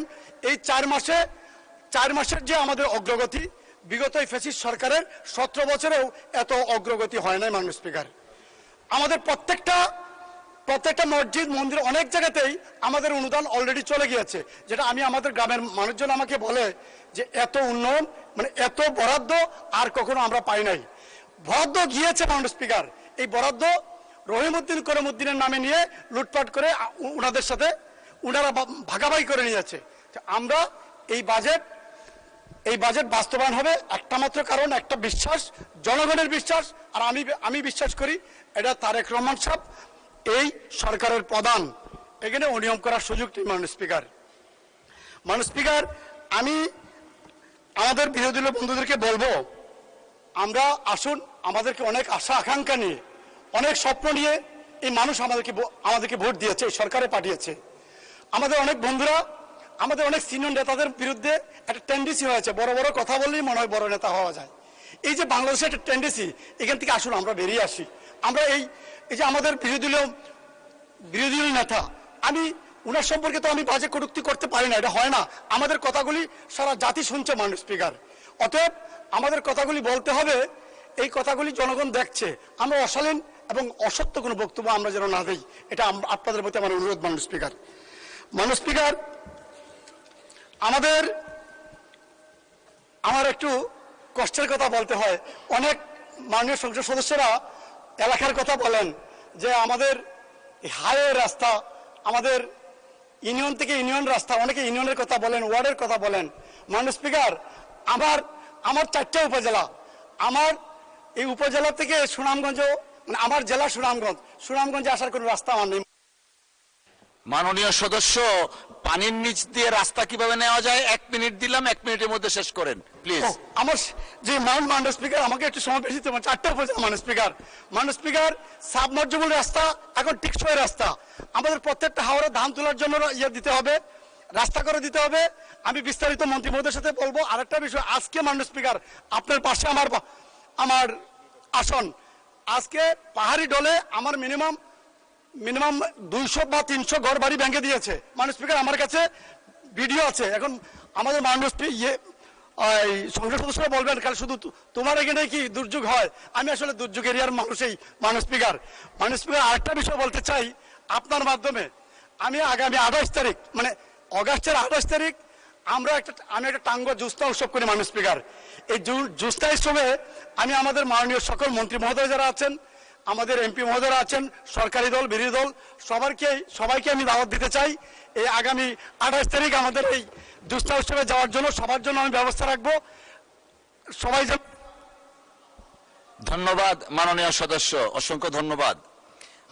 Speaker 10: এই 4 মাসের যে আমাদের অগ্রগতি, বিগত এই ফ্যাসিস্ট সরকারের 17 বছরেও এত অগ্রগতি হয় নাই। মাননীয় স্পিকার, আমাদের প্রত্যেকটা মসজিদ মন্দির অনেক জায়গাতেই আমাদের অনুদান অলরেডি চলে গিয়েছে, যেটা আমি আমাদের গ্রামের মানুষজন আমাকে বলে যে এত উন্নয়ন, মানে এত বরাদ্দ আর কখনো আমরা পাই নাই। বরাদ্দ গিয়েছে মাননীয় স্পিকার, এই বরাদ্দ করিমউদ্দিনের নামে নিয়ে লুটপাট করে ওনারা ভাগাভাগি করে নিয়েছে। আমরা এই বাজেট বাস্তবায়ন হবে একটা মাত্র কারণ, একটা বিশ্বাস, জনগণের বিশ্বাস। আর আমি বিশ্বাস করি এটা তারেক রহমান সাহেব এই সরকারের প্রধান, এখানে অনিয়ম করার সুযোগ নেই। মাননীয় স্পিকার, আমি আমাদের বিরোধী দলের বন্ধুদেরকে বলবো, আমরা আসুন, আমাদেরকে অনেক আশা আকাঙ্ক্ষা নিয়ে, অনেক স্বপ্ন নিয়ে এই মানুষ আমাদেরকে ভোট দিয়েছে, এই সরকারে পাঠিয়েছে। আমাদের অনেক বন্ধুরা, আমাদের অনেক সিনিয়র নেতাদের বিরুদ্ধে একটা টেন্ডেন্সি হয়েছে, বড় বড় কথা বললেই মনে হয় বড় নেতা হওয়া যায়। এই যে বাংলাদেশের একটা টেন্ডেন্সি, এখান থেকে আসুন আমরা বেরিয়ে আসি। আমরা এই যে আমাদের বিরোধী দলীয় নেতা, আমি উনার সম্পর্কে তো আমি বাজে কটূক্তি করতে পারি না, এটা হয় না। আমাদের কথাগুলি সারা জাতি শুনছে মাননীয় স্পিকার, অতএব আমাদের কথাগুলি বলতে হবে, এই কথাগুলি জনগণ দেখছে। আমরা অশালীন এবং অসত্য কোনো বক্তব্য আমরা যেন না দিই, এটা আপনাদের প্রতি আমার অনুরোধ। মাননীয় স্পিকার, আমার একটু কষ্টের কথা বলতে হয়। অনেক মাননীয় সংসদ সদস্যরা এলাকার কথা বলেন যে আমাদের হাইওয়ে রাস্তা, আমাদের ইউনিয়ন থেকে ইউনিয়ন রাস্তা, অনেকে ইউনিয়নের কথা বলেন, ওয়ার্ডের কথা বলেন। মাননীয় স্পিকার, আমার 4টা উপজেলা, আমার এই উপজেলা থেকে সুনামগঞ্জ, মানে আমার জেলা সুনামগঞ্জে আসার কোনো রাস্তা আমার নেই।
Speaker 2: মাননীয় সদস্য, পানির নিচ দিয়ে রাস্তা কিভাবে নেওয়া যায় 1 মিনিট দিলাম, 1 মিনিটের মধ্যে শেষ করেন প্লিজ।
Speaker 10: আমার যে মাননীয় স্পিকার, আমাকে একটু সময় বেশি দিতে, 4টা উপজেলা। মাননীয় স্পিকার, সাবমার্জেবল রাস্তা এখন টিকসই রাস্তা, আমাদের প্রত্যেকটা হাওড়ে ধান তোলার জন্য দিতে হবে, রাস্তা করে দিতে হবে। আমি বিস্তারিত মন্ত্রী মহোদয়ের সাথে বলবো। আরেকটা বিষয়, আজকে মাননীয় স্পিকার, আপনার পাশে আমার আসন, আজকে পাহাড়ি ডলে আমার মিনিমাম 200 বা 300 ঘর বাড়ি ভেঙে দিয়েছে। মাননীয় স্পিকার, আমার কাছে ভিডিও আছে। এখন আমাদের মাননীয় সংসদ সদস্যরা বলবেন কাল শুধু তোমার এখানে কি দুর্যোগ হয়, আমি আসলে দুর্যোগ এরিয়ার মানুষই। মাননীয় স্পিকার, আরেকটা বিষয় বলতে চাই আপনার মাধ্যমে। আমি আগামী 28 তারিখ, মানে অগাস্টের 28 তারিখ আমি একটা টাঙ্গ জুস্তা উৎসব করি। মাননীয় স্পিকার, এই জুস্তা উৎসবে আমি আমাদের মাননীয় সকল মন্ত্রী মহোদয় যারা আছেন, আমাদের এমপি মহোদয়রা আছেন, সরকারি দল, বিরোধী দল, সবাইকে আমি দাওয়াত দিতে চাই। এই আগামী 28 তারিখ আমাদের এই জুস্তা উৎসবে যাওয়ার জন্য সবার জন্য আমি ব্যবস্থা রাখবো। সবাই
Speaker 2: ধন্যবাদ মাননীয় সদস্য, অসংখ্য ধন্যবাদ।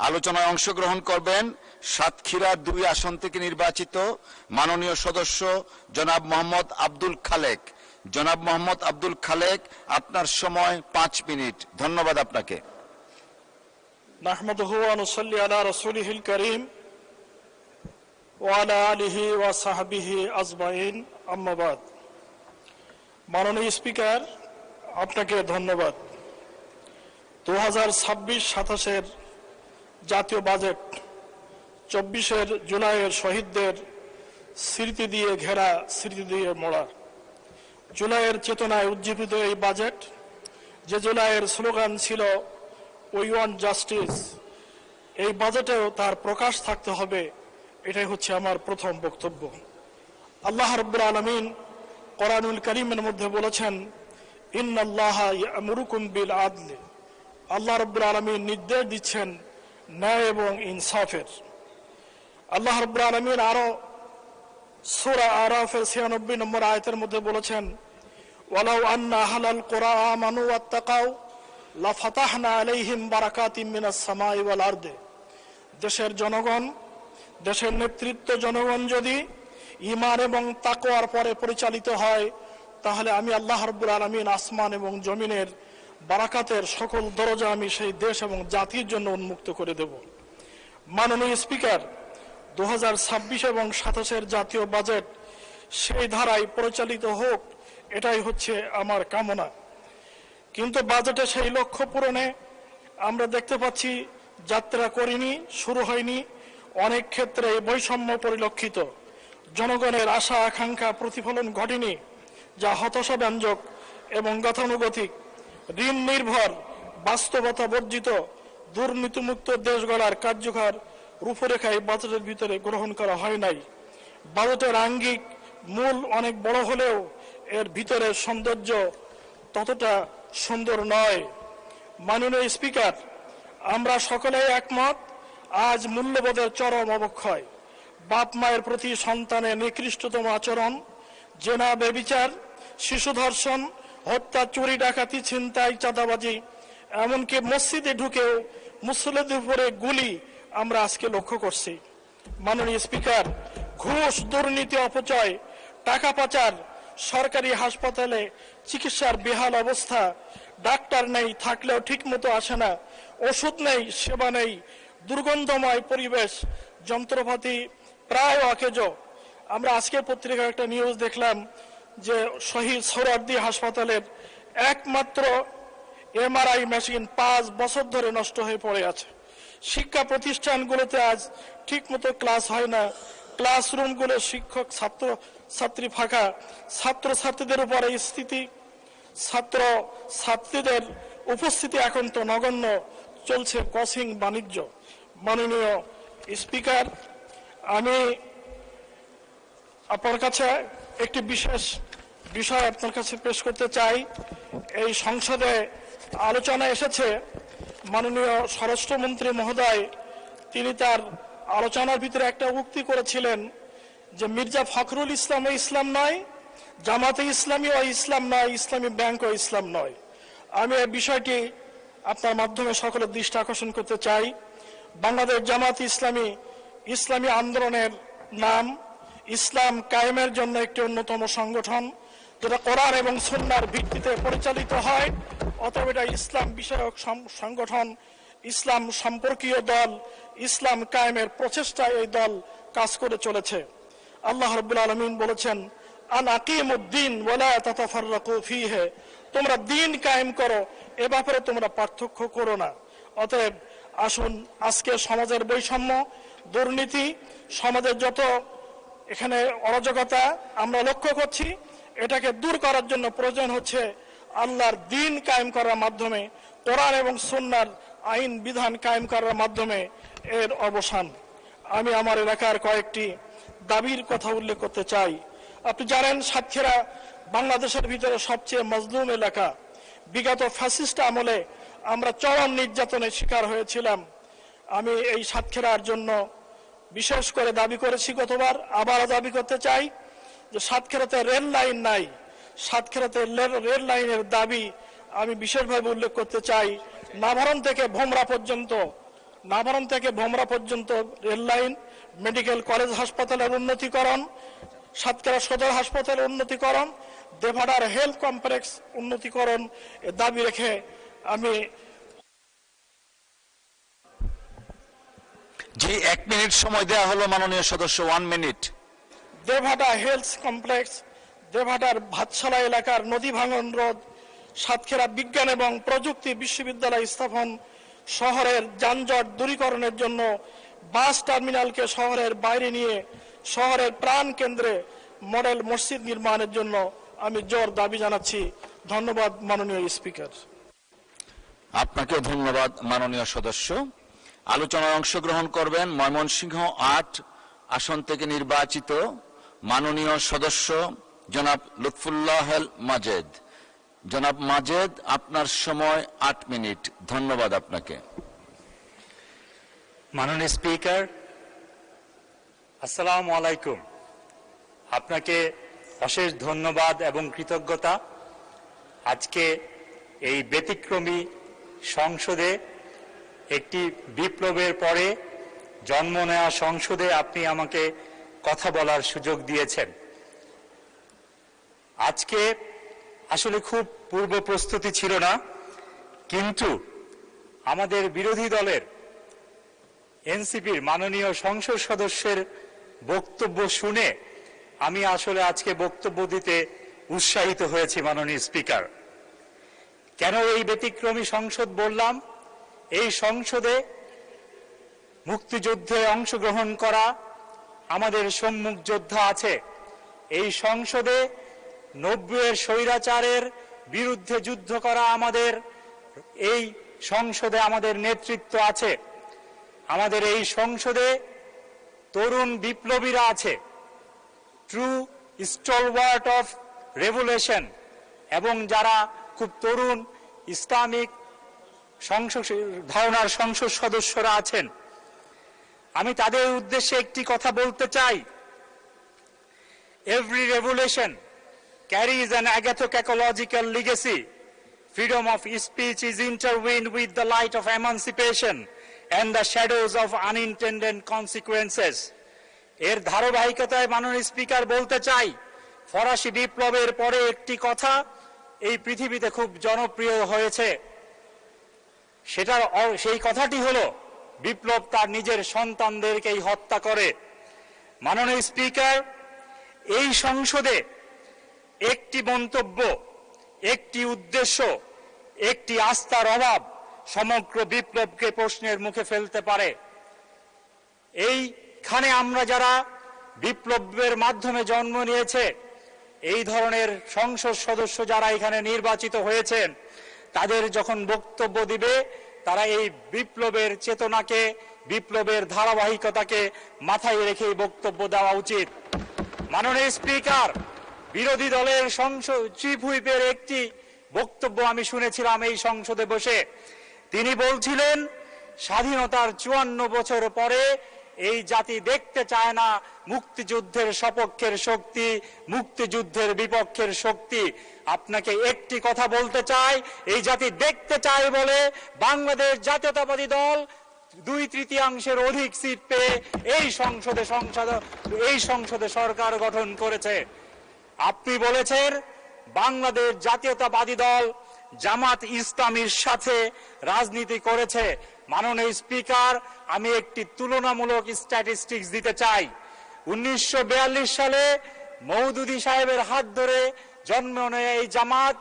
Speaker 2: আলোচনায় অংশগ্রহণ করবেন সাতক্ষীরা 2 আসন থেকে নির্বাচিত মাননীয় সদস্য জনাব মোহাম্মদ আব্দুল খালেক। জনাব মোহাম্মদ আব্দুল খালেক, আপনার সময় 5 মিনিট। ধন্যবাদ আপনাকে।
Speaker 3: নাহমাদুহু ওয়া নুসাল্লি আলা রাসূলিহিল কারীম ওয়া আলা আলিহি ওয়া সাহবিহি আজমাইন, আম্মা বাদ। মাননীয় স্পিকার, আপনাকে ধন্যবাদ। 2026-27 জাতীয় বাজেট 24 জুলাইয়ের শহীদদের স্মৃতি দিয়ে ঘেরা, স্মৃতি দিয়ে মোড়া। জুলাইয়ের চেতনায় উজ্জীবিত এই বাজেট, যে জুলাইয়ের স্লোগান ছিল উই ওয়ান্ট জাস্টিস, এই বাজেটেও তার প্রকাশ থাকতে হবে। এটাই হচ্ছে আমার প্রথম বক্তব্য। আল্লাহ রাব্বুল আলামিন কোরআনুল কারীমের মধ্যে বলেছেন, ইন্নাল্লাহা ইয়া'মুরুকুম বিল আদল। আল্লাহ রাব্বুল আলামিন নির্দেশ দিচ্ছেন ন্যায় এবং ইনসাফের। আল্লাহ রাব্বুল আলামিন আরো সূরা আরাফের 96 নম্বর আয়াতের মধ্যে বলেছেন, ওয়ালাউ আন্না আহলাল কুরা আমানু ওয়াত্তাকাউ লাফাতাহনা আলাইহিম বারাকাতিম মিনাস সামাই ওয়াল আরদি। দেশের জনগণ, দেশের নেতৃত্ব জনগণ যদি ঈমান এবং তাকওয়ার পরে পরিচালিত হয়, তাহলে আমি আল্লাহ রাব্বুল আলামিন আসমান এবং জমিনের বারাকাতের সকল দরজা আমি সেই দেশ এবং জাতির জন্য উন্মুক্ত করে দেব। মাননীয় স্পিকার, 2026 এবং 27 জাতীয় বাজেট সেই ধারায় পরিচালিত হোক, এটাই হচ্ছে আমার কামনা। কিন্তু বাজেটে সেই লক্ষ্য পূরণে আমরা দেখতে পাচ্ছি যাত্রা করিনি, শুরু হয়নি। অনেক ক্ষেত্রে বৈষম্য পরিলক্ষিত, জনগণের আশা আকাঙ্ক্ষা প্রতিফলন ঘটেনি, যা হতাশাব্যঞ্জক এবং গতানুগতিক। ঋণ নির্ভর, বাস্তবতা বর্জিত, দুর্নীতিমুক্ত দেশ গড়ার কার্যকর রূপরেখা এই বাজেটের ভিতরে গ্রহণ করা হয় নাই। বাজেটের আঙ্গিক মূল অনেক বড় হলেও এর ভিতরে সৌন্দর্য ততটা সুন্দর নয়। মাননীয় স্পিকার, আমরা সকলেই একমত, আজ মূল্যবোধের চরম অবক্ষয়, বাপ মায়ের প্রতি সন্তানের নিকৃষ্টতম আচরণ, জেনা, ব্যভিচার, শিশু ধর্ষণ, হত্যা, চুরি, ডাকাতি, ছিনতাই, চাঁদাবাজি, এমনকি মসজিদে ঢুকেও মুসল্লিদের উপরে গুলি আমরা আজকে লক্ষ্য করছি। মাননীয় স্পিকার, ঘুষ, দুর্নীতি, অপচয়, টাকা পাচার, সরকারি হাসপাতালে চিকিৎসার বেহাল অবস্থা, ডাক্তার নেই, থাকলেও ঠিক মতো আসে না, ওষুধ নেই, সেবা নেই, দুর্গন্ধময় পরিবেশ, যন্ত্রপাতি প্রায় অকেজো। আমরা আজকের পত্রিকায় একটা নিউজ দেখলাম যে শহীদ সোহরাওয়ার্দী হাসপাতালের একমাত্র এমআরআই মেশিন 5 বছর ধরে নষ্ট হয়ে পড়ে আছে। শিক্ষা প্রতিষ্ঠানগুলোতে আজ ঠিক মতো ক্লাস হয় না, ক্লাসরুমগুলো শিক্ষক ছাত্র ছাত্রী ফাঁকা, ছাত্র ছাত্রীদের উপর এই স্থিতি, ছাত্র ছাত্রীদের উপস্থিতি এখন তো নগণ্য, চলছে কোচিং বাণিজ্য। মাননীয় স্পিকার, আমি আপনার কাছে একটি বিশেষ বিষয় আপনার কাছে পেশ করতে চাই। এই সংসদে আলোচনা এসেছে, মাননীয় স্বরাষ্ট্রমন্ত্রী মহোদয় তিনি তার আলোচনার ভিতরে একটা উক্তি করেছিলেন যে মির্জা ফখরুল ইসলাম ও ইসলাম নয়, জামাতে ইসলামী ও ইসলাম নয়, ইসলামী ব্যাংক ও ইসলাম নয়। আমি এই বিষয়টি আপনার মাধ্যমে সকলের দৃষ্টি আকর্ষণ করতে চাই। বাংলাদেশ জামাত ইসলামী ইসলামী আন্দোলনের নাম, ইসলাম কায়েমের জন্য একটি অন্যতম সংগঠন, যেটা কোরআন এবং সুন্নাহর ভিত্তিতে পরিচালিত হয়। অতএব এটা ইসলাম বিষয়ক সংগঠন, ইসলাম সম্পর্কীয় দল, ইসলাম কায়েমের প্রচেষ্টায় এই দল কাজ করে চলেছে। আল্লাহ রাব্বুল আলামিন বলেছেন, আন আকিমুদ্দিন ওয়ালা তাতাফাররাকু ফীহি, তোমরা দিন কায়েম করো, এ ব্যাপারে তোমরা পার্থক্য করো না। অতএব আসুন, আজকে সমাজের বৈষম্য, দুর্নীতি, সমাজের যত এখানে অরাজকতা আমরা লক্ষ্য করছি, এটাকে দূর করার জন্য প্রয়োজন হচ্ছে আল্লাহর দিন কায়েম করার মাধ্যমে, কোরআন এবং সুন্নাহর আইন বিধান কায়েম করার মাধ্যমে এর অবসান। আমি আমার এলাকার কয়েকটি দাবির কথা উল্লেখ করতে চাই। আপনি জানেন, সাতক্ষীরা বাংলাদেশের ভিতরে সবচেয়ে মজলুম এলাকা। বিগত ফ্যাসিস্ট আমলে আমরা চরম নির্যাতনের শিকার হয়েছিলাম। আমি এই সাতক্ষীরার জন্য বিশেষ করে দাবি করেছি গতবার, আবারও দাবি করতে চাই যে সাতক্ষীরাতে রেল লাইন নাই। সাতক্ষীরাতে রেল লাইনের দাবি আমি বিশেষভাবে উল্লেখ করতে চাই। নাভারণ থেকে ভোমরা পর্যন্ত
Speaker 13: নাভারণ থেকে ভোমরা পর্যন্ত রেল লাইন, মেডিকেল কলেজ হাসপাতালের উন্নতিকরণ, সাতক্ষীরা সদর হাসপাতালের উন্নতিকরণ, দেভাডার হেলথ কমপ্লেক্স উন্নতিকরণ দাবি রেখে আমি
Speaker 2: জি 1 মিনিট সময় দেওয়া হলো মাননীয় সদস্য, 1 মিনিট।
Speaker 13: দেভাডা হেলথ কমপ্লেক্স, দেভাডার ভাতশালা এলাকার নদী ভাঙন রোধ, সাতক্ষীরা বিজ্ঞান এবং প্রযুক্তি বিশ্ববিদ্যালয় স্থাপন, শহরের যানজট দূরীকরণের জন্য বাস টার্মিনালকে শহরের বাইরে নিয়ে শহরের প্রাণ কেন্দ্রে মডেল মসজিদ নির্মাণের জন্য আমি জোর দাবি জানাচ্ছি। ধন্যবাদ মাননীয় স্পিকার।
Speaker 2: আপনাকেও ধন্যবাদ মাননীয় সদস্য। আলোচনায় অংশগ্রহণ করবেন ময়মনসিংহ 8 আসন থেকে নির্বাচিত মাননীয় সদস্য জনাব লুৎফুল্লাহ মাজেদ। জনাব মাজেদ, আপনার সময় 8 মিনিট। ধন্যবাদ আপনাকে।
Speaker 14: মাননীয় স্পিকার, আসসালামু আলাইকুম। আপনাকে অশেষ ধন্যবাদ এবং কৃতজ্ঞতা। আজকে এই ব্যতিক্রমী সংসদে, একটি বিপ্লবের পরে জন্ম নেওয়া সংসদে আপনি আমাকে কথা বলার সুযোগ দিয়েছেন। আজকে আসলে খুব পূর্ব প্রস্তুতি ছিল না, কিন্তু আমাদের বিরোধী দলের এনসিপির মাননীয় সংসদ সদস্যের বক্তব্য শুনে আমি আসলে আজকে বক্তব্য দিতে উৎসাহিত হয়েছি। মাননীয় স্পিকার, কেন এই ব্যতিক্রমী সংসদ বললাম? এই সংসদে মুক্তিযুদ্ধে অংশগ্রহণ করা আমাদের সম্মুখ যোদ্ধা আছে। এই সংসদে 90-এর স্বৈরাচারের বিরুদ্ধে যুদ্ধ করা আমাদের এই সংসদে আমাদের নেতৃত্ব আছে। আমাদের এই সংসদে তরুণ বিপ্লবীরা আছে, ট্রু স্টলওয়ার্ট অফ রেভলিউশন, এবং যারা খুব তরুণ ইসলামিক ধারণার সংসদ সদস্যরা আছেন। আমি তাদের উদ্দেশ্যে একটি কথা বলতে চাই। Every revolution carries an agatho-ecological legacy. Freedom of speech is intertwined with the light of emancipation and the shadows of unintended consequences. এর ধারাবাহিকতায় মাননীয় স্পিকার বলতে চাই, ফরাসি বিপ্লবের পরে একটি কথা এই পৃথিবীতে খুব জনপ্রিয় হয়েছে। সেই কথাটি হলো, বিপ্লব তার নিজের সন্তানদেরকেই হত্যা করে। মাননীয় স্পিকার, এই সংসদে একটি মন্তব্য, একটি উদ্দেশ্য, একটি আস্থার অভাব সমগ্র বিপ্লবকে প্রশ্নের মুখে ফেলতে পারে। এইখানে আমরা যারা বিপ্লবের মাধ্যমে জন্ম নিয়েছে, এই ধরনের সংসদ সদস্য যারা এখানে নির্বাচিত হয়েছেন, তাদের যখন বক্তব্য দিবে, তারা এই বিপ্লবের চেতনাকে, বিপ্লবের ধারাবাহিকতাকে মাথায় রেখেই বক্তব্য দেওয়া উচিত। মাননীয় স্পিকার, বিরোধী দলের সংসদ চিফ হুইপের একটি বক্তব্য আমি শুনেছিলাম এই সংসদে বসে। তিনি বলছিলেন, স্বাধীনতার 54 বছর পরে এই জাতি দেখতে চায় না মুক্তিযুদ্ধের সপক্ষের শক্তি, মুক্তিযুদ্ধের বিপক্ষের শক্তি। আপনাকে একটি কথা বলতে চাই, এই জাতি দেখতে চায় বলে বাংলাদেশ জাতীয়তাবাদী দল 2/3 অধিক সিট পেয়ে এই সংসদে সরকার গঠন করেছে। আপনি বলেছেন বাংলাদেশ জাতীয়তাবাদী দল জামাত ইসলামীর সাথে রাজনীতি করেছে। মাননীয় স্পিকার, আমি একটি তুলনামূলক স্ট্যাটিস্টিক্স দিতে চাই। 1942 সালে মওদুদী সাহেবের হাত ধরে জন্ম নেয় এই জামাত।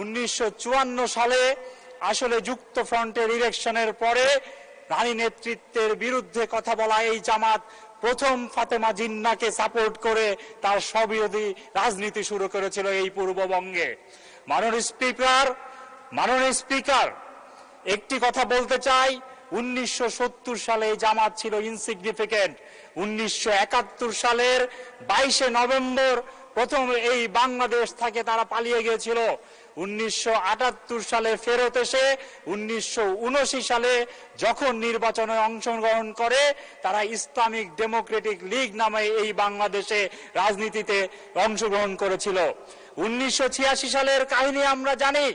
Speaker 14: 1954 সালে আসলে যুক্ত ফ্রন্টের ইলেকশনের পরে রানী নেতৃত্বের বিরুদ্ধে কথা বলা এই জামাত প্রথম ফাতেমা জিন্নাকে সাপোর্ট করে তার স্ববিরোধী রাজনীতি শুরু করেছিল এই পূর্ববঙ্গে। মাননীয় স্পিকার, একটি কথা বলতে চাই, 1970 সালে জামাত ছিল ইনসিগনিফিকেন্ট। 1971 সালের 22 নভেম্বর প্রথম এই বাংলাদেশ থেকে তারা পালিয়ে গিয়েছিল। 1978 সালে ফেরত এসে 1979 সালে যখন নির্বাচনে অংশগ্রহণ করে, তারা ইসলামিক ডেমোক্রেটিক লীগ নামে এই বাংলাদেশে রাজনীতিতে অংশগ্রহণ করেছিল। 1986 সালের কাহিনী আমরা জানি,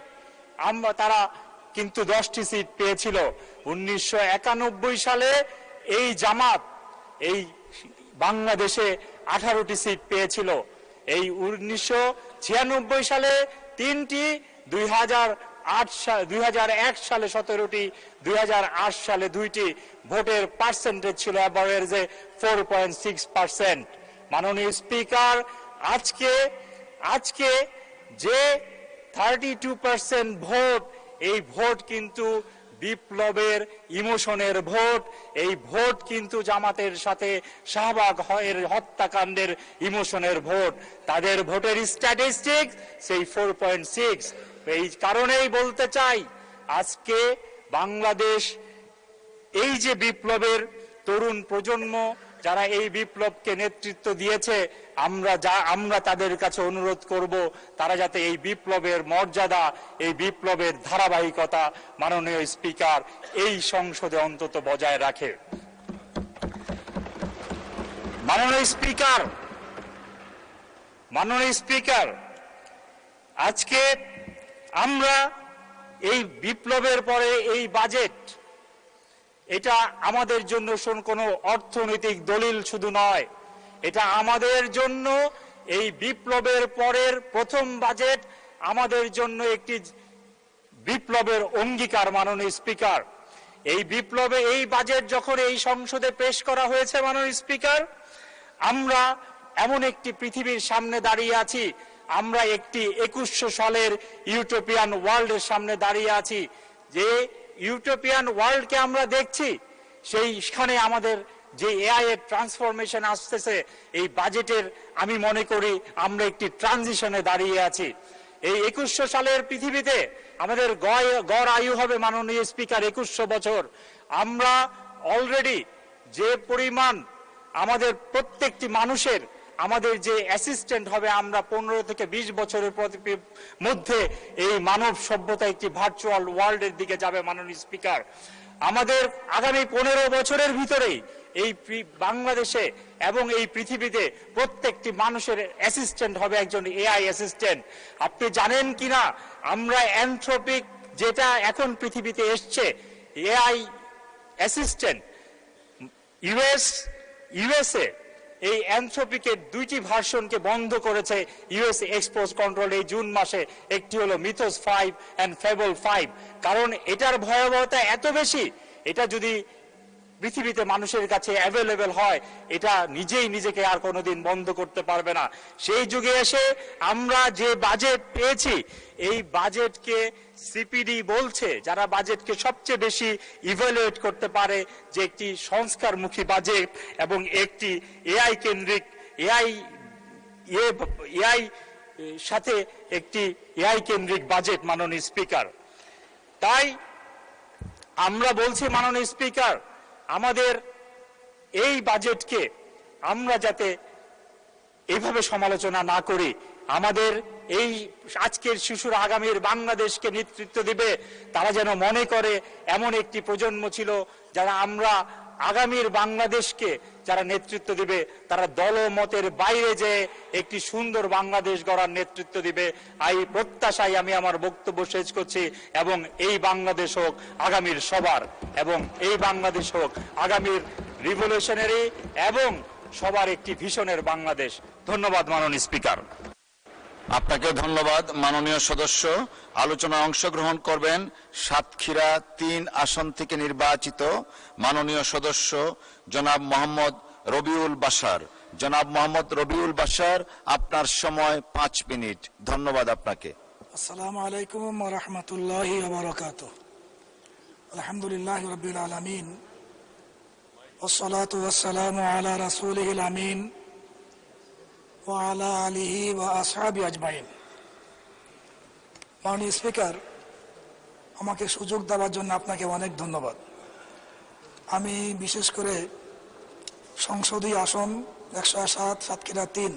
Speaker 14: তারা কিন্তু 10টি সিট পেয়েছিল। 1991 সালে এই জামাত এই বাংলাদেশে 18টি সিট পেয়েছিল। এই 1996 সালে 3টি, 2001 সালে 17টি, 2008 সালে 2টি। ভোটের পার্সেন্টেজ ছিল অ্যাভারেজে 4.6%। মাননীয় স্পিকার, আজকে যে 32% ভোট, এই ভোট কিন্তু বিপ্লবের ইমোশনের ভোট। এই ভোট কিন্তু জামাতের সাথে শাহবাগ হত্যাকাণ্ডের ইমোশনের ভোট। তাদের ভোটের স্ট্যাটিস্টিক্স সেই 4.6। এই কারণেই বলতে চাই, আজকে বাংলাদেশ এই যে বিপ্লবের তরুণ প্রজন্ম যারা এই বিপ্লবকে নেতৃত্ব দিয়েছে, আমরা তাদের কাছে অনুরোধ করব তারা যাতে এই বিপ্লবের মর্যাদা, এই বিপ্লবের ধারাবাহিকতা মাননীয় স্পিকার এই সংসদে অন্তত বজায় রাখে। মাননীয় স্পিকার, আজকে আমরা এই বিপ্লবের পরে এই বাজেট, এটা আমাদের জন্য কোনো অর্থনৈতিক দলিল শুধু নয়, এটা আমাদের জন্য এই বিপ্লবের পরের প্রথম বাজেট, আমাদের জন্য একটি বিপ্লবের অঙ্গীকার। মাননীয় স্পিকার, এই বাজেট যখন এই সংসদে পেশ করা হয়েছে মাননীয় স্পিকার, আমরা এমন একটি পৃথিবীর সামনে দাঁড়িয়ে আছি, আমরা একটি 2100 সালের ইউটোপিয়ান ওয়ার্ল্ডের সামনে দাঁড়িয়ে আছি। যে ইউটোপিয়ান ওয়ার্ল্ডকে আমরা দেখছি, সেইখানে আমাদের যে এআই এর ট্রান্সফরমেশন আসতেছে, এই বাজেটের আমি মনে করি আমরা একটি ট্রানজিশনে দাঁড়িয়ে আছি। এই 2100 সালের পৃথিবীতে আমাদের গড় আয়ু হবে মাননীয় স্পিকার 2100 বছর। আমরা অলরেডি যে পরিমাণ আমাদের প্রত্যেকটি মানুষের, আমাদের যে অ্যাসিস্ট্যান্ট হবে, আমরা 15 থেকে 20 বছরের মধ্যে এই মানব সভ্যতা একটি ভার্চুয়াল ওয়ার্ল্ডের দিকে যাবে মাননীয় স্পিকার। আমাদের আগামী 15 বছরের ভিতরেই এই বাংলাদেশে এবং এই পৃথিবীতে প্রত্যেকটি মানুষের অ্যাসিস্ট্যান্ট হবে একজন এআই অ্যাসিস্ট্যান্ট। আপনি জানেন কিনা, আমরা অ্যানথ্রপিক যেটা এখন পৃথিবীতে এসছে এআই অ্যাসিস্ট্যান্ট, ইউএসএ এই অ্যানথ্রপিকের 2টি ভার্সনকে বন্ধ করেছে ইউএস এক্সপোর্ট কন্ট্রোল এই জুন মাসে। একটি হলো মিথোস 5 এন্ড ফেবল 5। কারণ এটার ভয়াবহতা এত বেশি, এটা যদি পৃথিবীতে মানুষের কাছে অ্যাভেলেবেল হয়, এটা নিজেকে আর কোনোদিন বন্ধ করতে পারবে না। সেই যুগে এসে আমরা যে বাজেট পেয়েছি, এই বাজেটকে সিপিডি বলছে, যারা বাজেটকে সবচেয়ে বেশি ইভ্যালুয়েট করতে পারে, যে একটি সংস্কারমুখী বাজেট এবং একটি এআই কেন্দ্রিক এআই সাথে একটি এআই কেন্দ্রিক বাজেট মাননীয় স্পিকার। তাই আমরা বলছি মাননীয় স্পিকার, আমাদের এই বাজেটকে আমরা যাতে এইভাবে সমালোচনা না করি, আমাদের এই আজকের শিশুরা আগামীর বাংলাদেশকে নেতৃত্ব দিবে, তারা যেন মনে করে এমন একটি প্রজন্ম ছিল যারা আমরা আগামীর বাংলাদেশকে যারা নেতৃত্ব দিবে, তারা দলমতের বাইরে যে একটি সুন্দর বাংলাদেশ গড়ার নেতৃত্ব দিবে। এই প্রত্যাশায় আমি আমার বক্তব্য শেষ করছি। এবং এই বাংলাদেশ হোক আগামীর সবার, এবং এই বাংলাদেশ হোক আগামীর রিভলিউশনারি এবং সবার একটি ভিশনের বাংলাদেশ। ধন্যবাদ মাননীয় স্পিকার।
Speaker 2: আপনাকে ধন্যবাদ মাননীয় সদস্য। আলোচনায় অংশগ্রহণ করবেন সাতক্ষীরা 3 আসন থেকে নির্বাচিত মাননীয় সদস্য জনাব মোহাম্মদ রবিউল বাশার। জনাব মোহাম্মদ রবিউল বাশার, আপনার সময় 5 মিনিট। ধন্যবাদ আপনাকে।
Speaker 13: আসসালামু আলাইকুম ওয়া রাহমাতুল্লাহি ওয়া বারাকাতুহু। আলহামদুলিল্লাহি রাব্বিল আলামিন ওয়াসসালাতু ওয়াসসালামু আলা রাসূলিল আমিন ওয়া আলা আলিহি ওয়া আসহাবি আজমাইন। মাননীয় স্পিকার, আমাকে সুযোগ দেওয়ার জন্য আপনাকে অনেক ধন্যবাদ। আমি বিশেষ করে সংসদীয় আসন 107 সাতক্ষীরা 3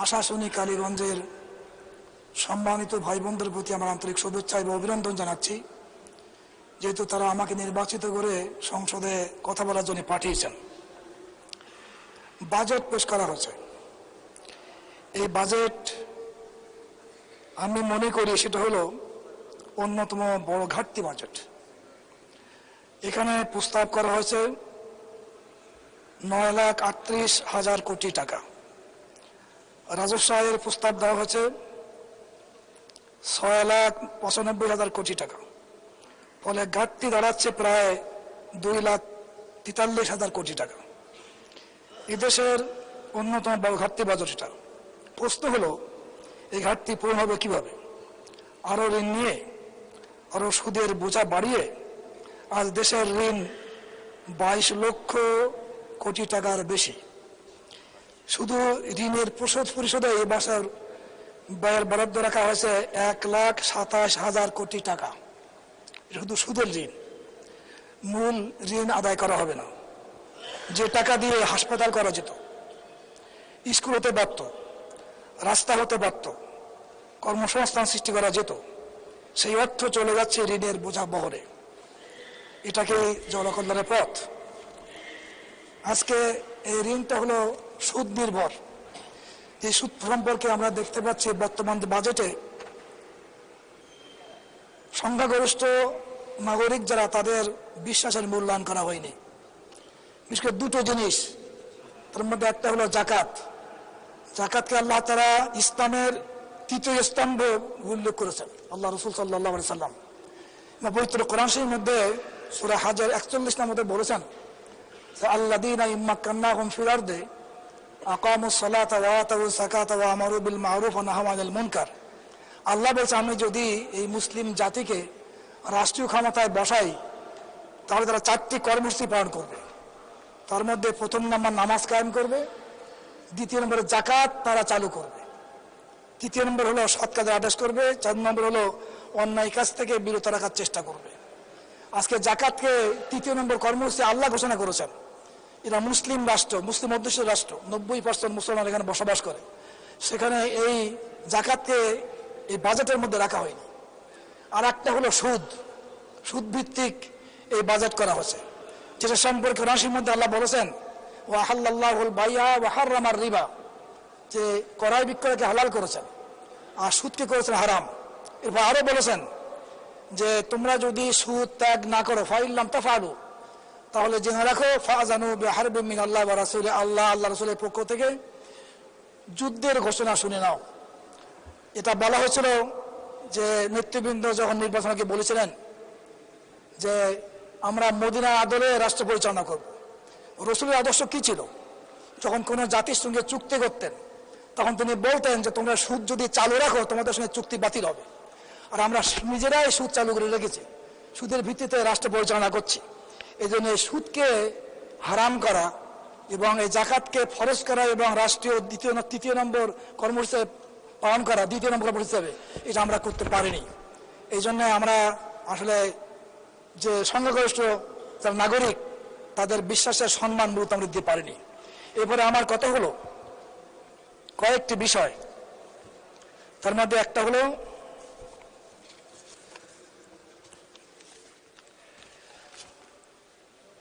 Speaker 13: আশাশুনি কালীগঞ্জের সম্মানিত ভাই বোনদের প্রতি আমার আন্তরিক শুভেচ্ছা এবং অভিনন্দন জানাচ্ছি, যেহেতু তারা আমাকে নির্বাচিত করে সংসদে কথা বলার জন্য পাঠিয়েছেন। বাজেট পেশ করা হয়েছে। এই বাজেট আমি মনে করি সেটা হলো অন্যতম বড় ঘাটতি বাজেট। এখানে প্রস্তাব করা হয়েছে 9,38,000 কোটি টাকা। রাজস্ব আয়ের প্রস্তাব দেওয়া হয়েছে 6,95,000 কোটি টাকা। ফলে ঘাটতি দাঁড়াচ্ছে প্রায় 2,43,000 কোটি টাকা। এদেশের অন্যতম বড় ঘাটতি বাজেট এটা। প্রশ্ন হলো এই ঘাটতি পূরণ হবে কিভাবে? আরো ঋণ নিয়ে, আরো সুদের বোঝা বাড়িয়ে আজ দেশের ঋণ 22 লক্ষ কোটি টাকার বেশি। শুধু ঋণের পরিশোধে এই বছর ব্যয়ের বরাদ্দ রাখা হয়েছে 1,27,000 কোটি টাকা। শুধু সুদের ঋণ, মূল ঋণ আদায় করা হবে না। যে টাকা দিয়ে হাসপাতাল করা যেত, স্কুল হতে পারত, রাস্তা হতে পারত, কর্মসংস্থান সৃষ্টি করা যেত, সেই অর্থ চলে যাচ্ছে ঋণের বোঝা বহরে। এটাকে জনকল্যাণের পথ? আজকে এই ঋণটা হলো সুদ নির্ভর। এই সুদ সম্পর্কে আমরা দেখতে পাচ্ছি বর্তমান বাজেটে সংখ্যাগরিষ্ঠ নাগরিক যারা, তাদের বিশ্বাসের মূল্যায়ন করা হয়নি। বিশেষ করে দুটো জিনিস, তার মধ্যে একটা হলো জাকাত। জাকাতকে আল্লাহ তাআলা ইসলামের তৃতীয় স্তম্ভ উল্লেখ করেছেন আল্লাহ রাসূল সাল্লাল্লাহু আলাইহি সাল্লাম। পবিত্র কোরআন শরীফের মধ্যে সূরা হাজর 41 নম্বরে বলেছেন, আল্লাযীনা ইম্মাক্কান্নাহুম ফিল আরদি আকামুস সালাতা ওয়া আতাউজ যাকাতা ওয়া আমারু বিল মা'রুফ ওয়া নাহাউ আনিল মুনকার। আল্লাহ বলছে, আমি যদি এই মুসলিম জাতিকে রাষ্ট্রীয় ক্ষমতায় বসাই, তাহলে তারা 4টি কর্মসূচি পালন করবে। তার মধ্যে প্রথম নম্বর নামাজ কায়েম করবে, দ্বিতীয় নম্বরে জাকাত তারা চালু করবে, তৃতীয় নম্বর হলো সৎ কাজের আদেশ করবে, 4 নম্বর হলো অন্যায় কাজ থেকে বিরত রাখার চেষ্টা করবে। আজকে জাকাতকে 3য় নম্বর কর্মসূচি আল্লাহ ঘোষণা করেছেন। এরা মুসলিম রাষ্ট্র, মুসলিম অধ্যুষিত রাষ্ট্র, 90% মুসলমান এখানে বসবাস করে। সেখানে এই জাকাতকে এই বাজেটের মধ্যে রাখা হয়নি। আর একটা হলো সুদ, সুদ ভিত্তিক এই বাজেট করা হয়েছে, যেটা সম্পর্কে রাশির মধ্যে আল্লাহ বলেছেন, ওয়া হাল্লাল্লাহুল বাইআ ওয়া হাররামার রিবা, যে ক্রয় বিক্রয়কে হালাল করেছেন আর সুদকে করেছেন হারাম। এরপর আরো বলেছেন যে তোমরা যদি সুদ ত্যাগ না করো, ফাইল্লাম তাফআলু, তাহলে জেনে রাখো ফাজানু বিহারবিন মিনাল্লাহি ওয়া রাসূলিহি, আল্লাহ রাসূলের পক্ষ থেকে যুদ্ধের ঘোষণা শুনে নাও। এটা বলা হয়েছিল যে নেতৃবৃন্দ যখন নির্বাচনকে বলেছিলেন যে আমরা মদিনা আদলে রাষ্ট্র পরিচালনা করব। রাসূলের আদর্শ কি ছিল? যখন কোনো জাতির সঙ্গে চুক্তি করতেন, তখন তিনি বলতেন যে তোমরা সুদ যদি চালু রাখো, তোমাদের সঙ্গে চুক্তি বাতিল হবে। আর আমরা নিজেরাই সুদ চালু করে রেখেছি, সুদের ভিত্তিতে রাষ্ট্র পরিচালনা করছি। এই জন্য সুদকে হারাম করা এবং এই জাকাতকে ফরজ করা এবং রাষ্ট্রীয় 3য় নম্বর কর্মসূচি পালন করা 2য় নম্বর কর্মসূচি হিসেবে, এটা আমরা করতে পারিনি। এই জন্য আমরা আসলে যে সংখ্যাগরিষ্ঠ যারা নাগরিক, তাদের বিশ্বাসের সম্মান মূলত আমরা দিতে পারিনি। এরপরে আমার কথা হলো কয়েকটি বিষয়, তার মধ্যে একটা হলো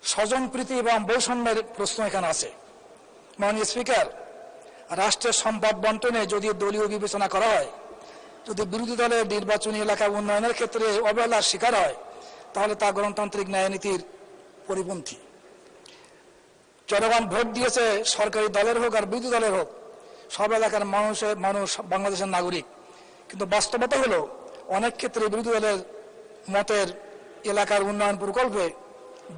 Speaker 13: স্বজনপ্রীতি এবং বৈষম্যের প্রশ্ন এখানে আছে। মাননীয় স্পিকার, রাষ্ট্রের সম্পদ বন্টনে যদি দলীয় বিবেচনা করা হয়, যদি বিরোধী দলের নির্বাচনী এলাকা উন্নয়নের ক্ষেত্রে অবহেলার শিকার হয়, তাহলে তা গণতান্ত্রিক ন্যায়নীতির পরিপন্থী। জনগণ ভোট দিয়েছে, সরকারি দলের হোক আর বিরোধী দলের হোক, সব এলাকার মানুষ বাংলাদেশের নাগরিক। কিন্তু বাস্তবতা হলো অনেক ক্ষেত্রে বিরোধী দলের মতের এলাকার উন্নয়ন প্রকল্পে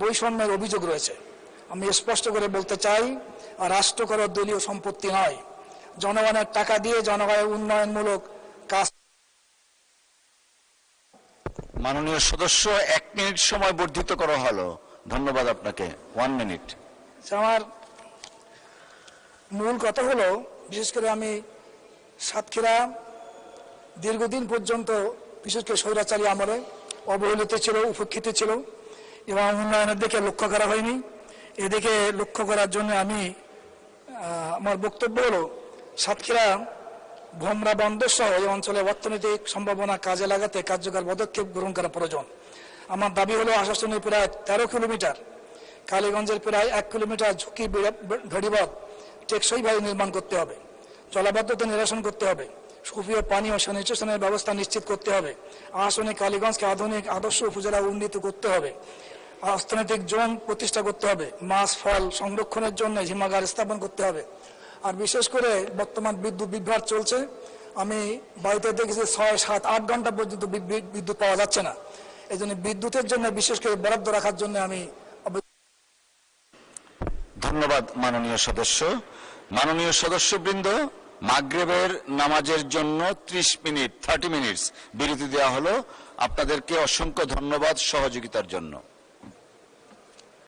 Speaker 13: বৈষম্যের অভিযোগ রয়েছে। আমি স্পষ্ট করে বলতে চাই, রাষ্ট্র করার দলীয় সম্পত্তি নয়, জনগণের টাকা দিয়ে জনগণের উন্নয়নমূলক কাজ।
Speaker 2: মাননীয় সদস্য 1 মিনিট সময় বর্ধিত করা হলো। ধন্যবাদ আপনাকে। 1 মিনিট।
Speaker 13: আমার মূল কথা হলো, বিশেষ করে আমি সাতক্ষীরা দীর্ঘদিন পর্যন্ত বিশেষ করে স্বৈরাচারী আমলে অবহেলিত ছিল, উপেক্ষিত ছিল এবং উন্নয়নের দিকে লক্ষ্য করা হয়নি। এদিকে লক্ষ্য করার জন্য আমি আমার বক্তব্য হলো সাতক্ষীরা ভোমরা বন্দর সহ এই অঞ্চলের অর্থনৈতিক সম্ভাবনা কাজে লাগাতে কার্যকর পদক্ষেপ গ্রহণ করা প্রয়োজন। আমার দাবি হলো আশাশুনির প্রায় 13 কিলোমিটার, কালীগঞ্জের প্রায় 1 কিলোমিটার ঝুঁকি ভেড়িবাঁধ টেকসইভাবে নির্মাণ করতে হবে, জলাবদ্ধতা নিরসন করতে হবে, সুপেয় পানি ও স্যানিটেশনের ব্যবস্থা নিশ্চিত করতে হবে, আশাশুনি কালীগঞ্জকে আধুনিক আদর্শ উপজেলা উন্নীত করতে হবে,
Speaker 15: অর্থনৈতিক জোন প্রতিষ্ঠা করতে হবে, মাছ ফল সংরক্ষণের জন্য হিমাগার স্থাপন করতে হবে। আর বিশেষ করে বর্তমান বিদ্যুৎ বিভ্রাট চলছে, আমি বাড়িতে দেখেছি 6, 7, 8 ঘন্টা পর্যন্ত বিদ্যুৎ পাওয়া যাচ্ছে না। এই জন্য বিদ্যুতের জন্য বিশেষ করে বরাদ্দ রাখার জন্য আমি
Speaker 2: ধন্যবাদ মাননীয় সদস্য। মাননীয় সদস্যবৃন্দ, মাগরিবের নামাজের জন্য 30 মিনিটস বিরতি দেওয়া হলো। আপনাদেরকে অসংখ্য ধন্যবাদ সহযোগিতার জন্য।